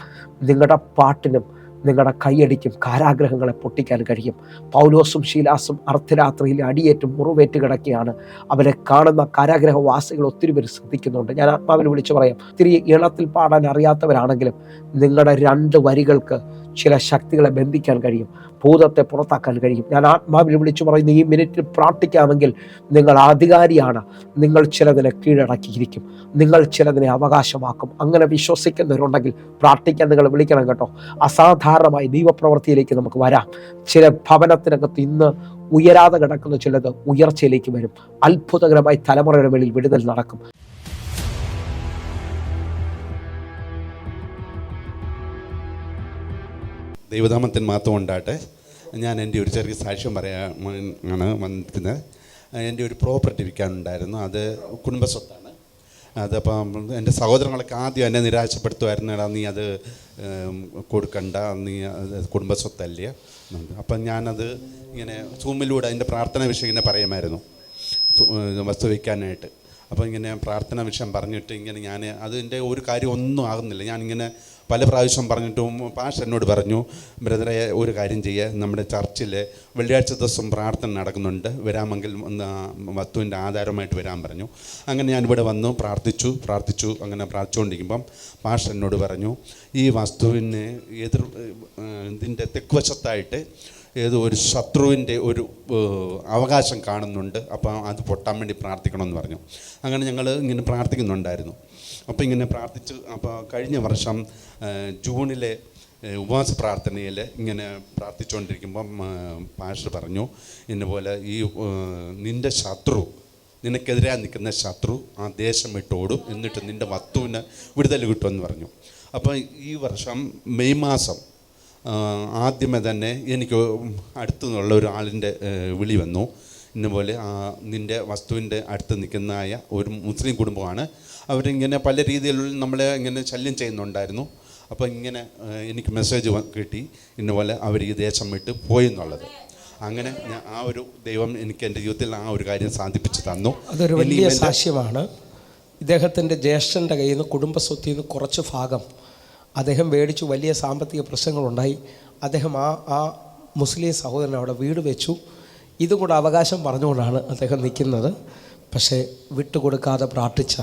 നിങ്ങളുടെ പാട്ടിനും നിങ്ങളുടെ കൈയടിക്കും കാരാഗ്രഹങ്ങളെ പൊട്ടിക്കാൻ കഴിയും. പൗലോസും ശീലാസും അർദ്ധരാത്രിയിൽ അടിയേറ്റ് മുറിവേറ്റ് കിടക്കുകയാണ്. അവരെ കാണുന്ന കാരാഗ്രഹവാസികൾ ഒത്തിരി പേര് ശ്രദ്ധിക്കുന്നുണ്ട്. ഞാൻ ആത്മാവിൽ വിളിച്ചു പറയാം, ഒത്തിരി ഈണത്തിൽ പാടാൻ അറിയാത്തവരാണെങ്കിലും നിങ്ങളുടെ 2 വരികൾക്ക് ചില ശക്തികളെ ബന്ധിക്കാൻ കഴിയും, ഭൂതത്തെ പുറത്താക്കാൻ കഴിയും. ഞാൻ ആത്മാവിൽ വിളിച്ചു പറയുന്ന ഈ മിനിറ്റിൽ പ്രാർത്ഥിക്കാമെങ്കിൽ നിങ്ങൾ അധികാരിയാണ്. നിങ്ങൾ ചിലതിനെ കീഴടക്കിയിരിക്കും, നിങ്ങൾ ചിലതിനെ അവകാശമാക്കും. അങ്ങനെ വിശ്വസിക്കുന്നവരുണ്ടെങ്കിൽ പ്രാർത്ഥിക്കാൻ നിങ്ങൾ വിളിക്കണം കേട്ടോ. അസാധാരണമായി ദൈവപ്രവൃത്തിയിലേക്ക് നമുക്ക് വരാം. ചില ഭവനത്തിനകത്ത് ഇന്ന് ഉയരാതെ കിടക്കുന്ന ചിലത് ഉയർച്ചയിലേക്ക് വരും. അത്ഭുതകരമായി തലമുറയുടെ മേലിൽ വിടുതൽ നടക്കും. ദൈവനാമത്തിന് മാത്രം ഉണ്ടാകട്ടെ. ഞാൻ എൻ്റെ ഒരു ചെറിയ സാക്ഷ്യം പറയാനാണ് വന്നിരിക്കുന്നത്. എൻ്റെ ഒരു പ്രോപ്പർട്ടി വിൽക്കാനുണ്ടായിരുന്നു. അത് കുടുംബസ്വത്താണ്. അതപ്പം എൻ്റെ സഹോദരങ്ങളൊക്കെ ആദ്യം എന്നെ നിരാശപ്പെടുത്തുമായിരുന്നു, എടാ നീ അത് കൊടുക്കണ്ട, നീ കുടുംബസ്വത്തല്ലേ. അപ്പം ഞാനത് ഇങ്ങനെ സൂമിലൂടെ അതിൻ്റെ പ്രാർത്ഥന വിഷയം ഇങ്ങനെ പറയുമായിരുന്നു, വസ്തു വയ്ക്കാനായിട്ട്. അപ്പോൾ ഇങ്ങനെ പ്രാർത്ഥന വിഷയം പറഞ്ഞിട്ട് ഇങ്ങനെ ഞാൻ അതിൻ്റെ ഒരു കാര്യം ഒന്നും ആകുന്നില്ല. ഞാനിങ്ങനെ പല പ്രാവശ്യം പറഞ്ഞിട്ടും പാസ്റ്റർ എന്നോട് പറഞ്ഞു, ബ്രദറെ ഒരു കാര്യം ചെയ്യുക, നമ്മുടെ ചർച്ചിൽ വെള്ളിയാഴ്ച ദിവസം പ്രാർത്ഥന നടക്കുന്നുണ്ട്, വരാമെങ്കിൽ വസ്തുവിൻ്റെ ആധാരമായിട്ട് വരാൻ പറഞ്ഞു. അങ്ങനെ ഞാനിവിടെ വന്നു പ്രാർത്ഥിച്ചു. അങ്ങനെ പ്രാർത്ഥിച്ചുകൊണ്ടിരിക്കുമ്പം പാസ്റ്റർ എന്നോട് പറഞ്ഞു, ഈ വസ്തുവിന് ഇതിൻ്റെ തെക്കുവശത്തായിട്ട് ഏതോ ഒരു ശത്രുവിൻ്റെ ഒരു അവകാശം കാണുന്നുണ്ട്, അപ്പം അത് പൊട്ടാൻ വേണ്ടി പ്രാർത്ഥിക്കണമെന്ന് പറഞ്ഞു. അങ്ങനെ ഞങ്ങൾ ഇങ്ങനെ പ്രാർത്ഥിക്കുന്നുണ്ടായിരുന്നു. അപ്പോൾ ഇങ്ങനെ പ്രാർത്ഥിച്ച്, അപ്പോൾ കഴിഞ്ഞ വർഷം ജൂണിലെ ഉപവാസ പ്രാർത്ഥനയിൽ ഇങ്ങനെ പ്രാർത്ഥിച്ചുകൊണ്ടിരിക്കുമ്പം പാസ്റ്റർ പറഞ്ഞു, ഇന്നപോലെ ഈ നിൻ്റെ ശത്രു, നിനക്കെതിരായി നിൽക്കുന്ന ശത്രു ആ ദേശം വിട്ടോടും, എന്നിട്ട് നിൻ്റെ വസ്തുവിന് വിടുതൽ കിട്ടുമെന്ന് പറഞ്ഞു. അപ്പോൾ ഈ വർഷം മെയ് മാസം ആദ്യമേ തന്നെ എനിക്ക് അടുത്തു നിന്നുള്ള ഒരാളിൻ്റെ വിളി വന്നു. ഇന്നപോലെ നിൻ്റെ വസ്തുവിൻ്റെ അടുത്ത് നിൽക്കുന്നതായ ഒരു മുസ്ലിം കുടുംബമാണ്, അവരിങ്ങനെ പല രീതിയിലുള്ള നമ്മളെ ഇങ്ങനെ ശല്യം ചെയ്യുന്നുണ്ടായിരുന്നു. അപ്പോൾ ഇങ്ങനെ എനിക്ക് മെസ്സേജ് കിട്ടി, ഇന്നപോലെ അവർ ഈ ദേശം വിട്ട് പോയി എന്നുള്ളത്. അങ്ങനെ ഞാൻ ആ ഒരു ദൈവം എനിക്ക് എൻ്റെ ജീവിതത്തിൽ ആ ഒരു കാര്യം സാധിപ്പിച്ച് തന്നു. അതൊരു വലിയ സാക്ഷ്യമാണ്. ഇദ്ദേഹത്തിൻ്റെ ജ്യേഷ്ഠൻ്റെ കയ്യിൽ നിന്ന് കുടുംബസ്വത്തിൽ നിന്ന് കുറച്ച് ഭാഗം അദ്ദേഹം മേടിച്ചു. വലിയ സാമ്പത്തിക പ്രശ്നങ്ങളുണ്ടായി. അദ്ദേഹം ആ മുസ്ലിം സഹോദരൻ അവിടെ വീട് വെച്ചു. ഇതും കൂടെ അവകാശം പറഞ്ഞുകൊണ്ടാണ് അദ്ദേഹം നിൽക്കുന്നത്. പക്ഷേ വിട്ടുകൊടുക്കാതെ പ്രാർത്ഥിച്ച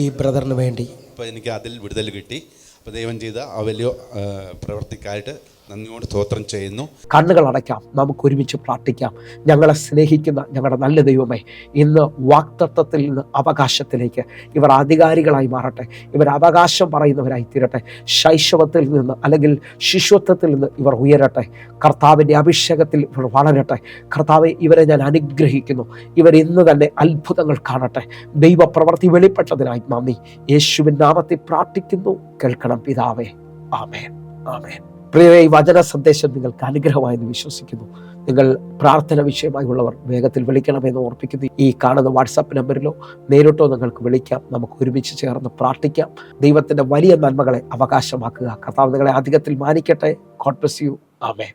ഈ ബ്രദറിന് വേണ്ടി അപ്പോൾ എനിക്ക് അതിൽ വിടുതൽ കിട്ടി. അപ്പോൾ ദൈവം ചെയ്ത ആ വലിയ പ്രവർത്തിക്കായിട്ട് നന്ദിയോട് സ്തോത്രം ചെയ്യുന്നു. കണ്ണുകൾ അടയ്ക്കാം, നമുക്ക് ഒരുമിച്ച് പ്രാർത്ഥിക്കാം. ഞങ്ങളെ സ്നേഹിക്കുന്ന ഞങ്ങളുടെ നല്ല ദൈവമേ, ഇന്ന് വാഗ്ദത്തത്തിൽ നിന്ന് അവകാശത്തിലേക്ക് ഇവർ അധികാരികളായി മാറട്ടെ. ഇവർ അവകാശം പറയുന്നവരായി തീരട്ടെ. ശൈശവത്തിൽ നിന്ന് അല്ലെങ്കിൽ ശിശുത്വത്തിൽ നിന്ന് ഇവർ ഉയരട്ടെ. കർത്താവിൻ്റെ അഭിഷേകത്തിൽ ഇവർ വളരട്ടെ. കർത്താവെ, ഇവരെ ഞാൻ അനുഗ്രഹിക്കുന്നു. ഇവർ ഇന്ന് തന്നെ അത്ഭുതങ്ങൾ കാണട്ടെ. ദൈവപ്രവൃത്തി വെളിപ്പെട്ടതിനായി നന്ദി. യേശുവിൻ നാമത്തിൽ പ്രാർത്ഥിക്കുന്നു. കേൾക്കണം പിതാവേ. ആമേൻ, ആമേൻ. പ്രിയരേ, ഈ വചന സന്ദേശം നിങ്ങൾക്ക് അനുഗ്രഹമായെന്ന് വിശ്വസിക്കുന്നു. നിങ്ങൾ പ്രാർത്ഥന വിഷയമായുള്ളവർ വേഗത്തിൽ വിളിക്കണമെന്ന് ഓർപ്പിക്കുന്നു. ഈ കാണുന്ന വാട്സാപ്പ് നമ്പറിലോ നേരിട്ടോ നിങ്ങൾക്ക് വിളിക്കാം. നമുക്ക് ഒരുമിച്ച് ചേർന്ന് പ്രാർത്ഥിക്കാം. ദൈവത്തിൻ്റെ വലിയ നന്മകളെ അവകാശമാക്കുക. കർത്താവ് നിങ്ങളെ അധികത്തിൽ മാനിക്കട്ടെ. God bless you. ആമേൻ.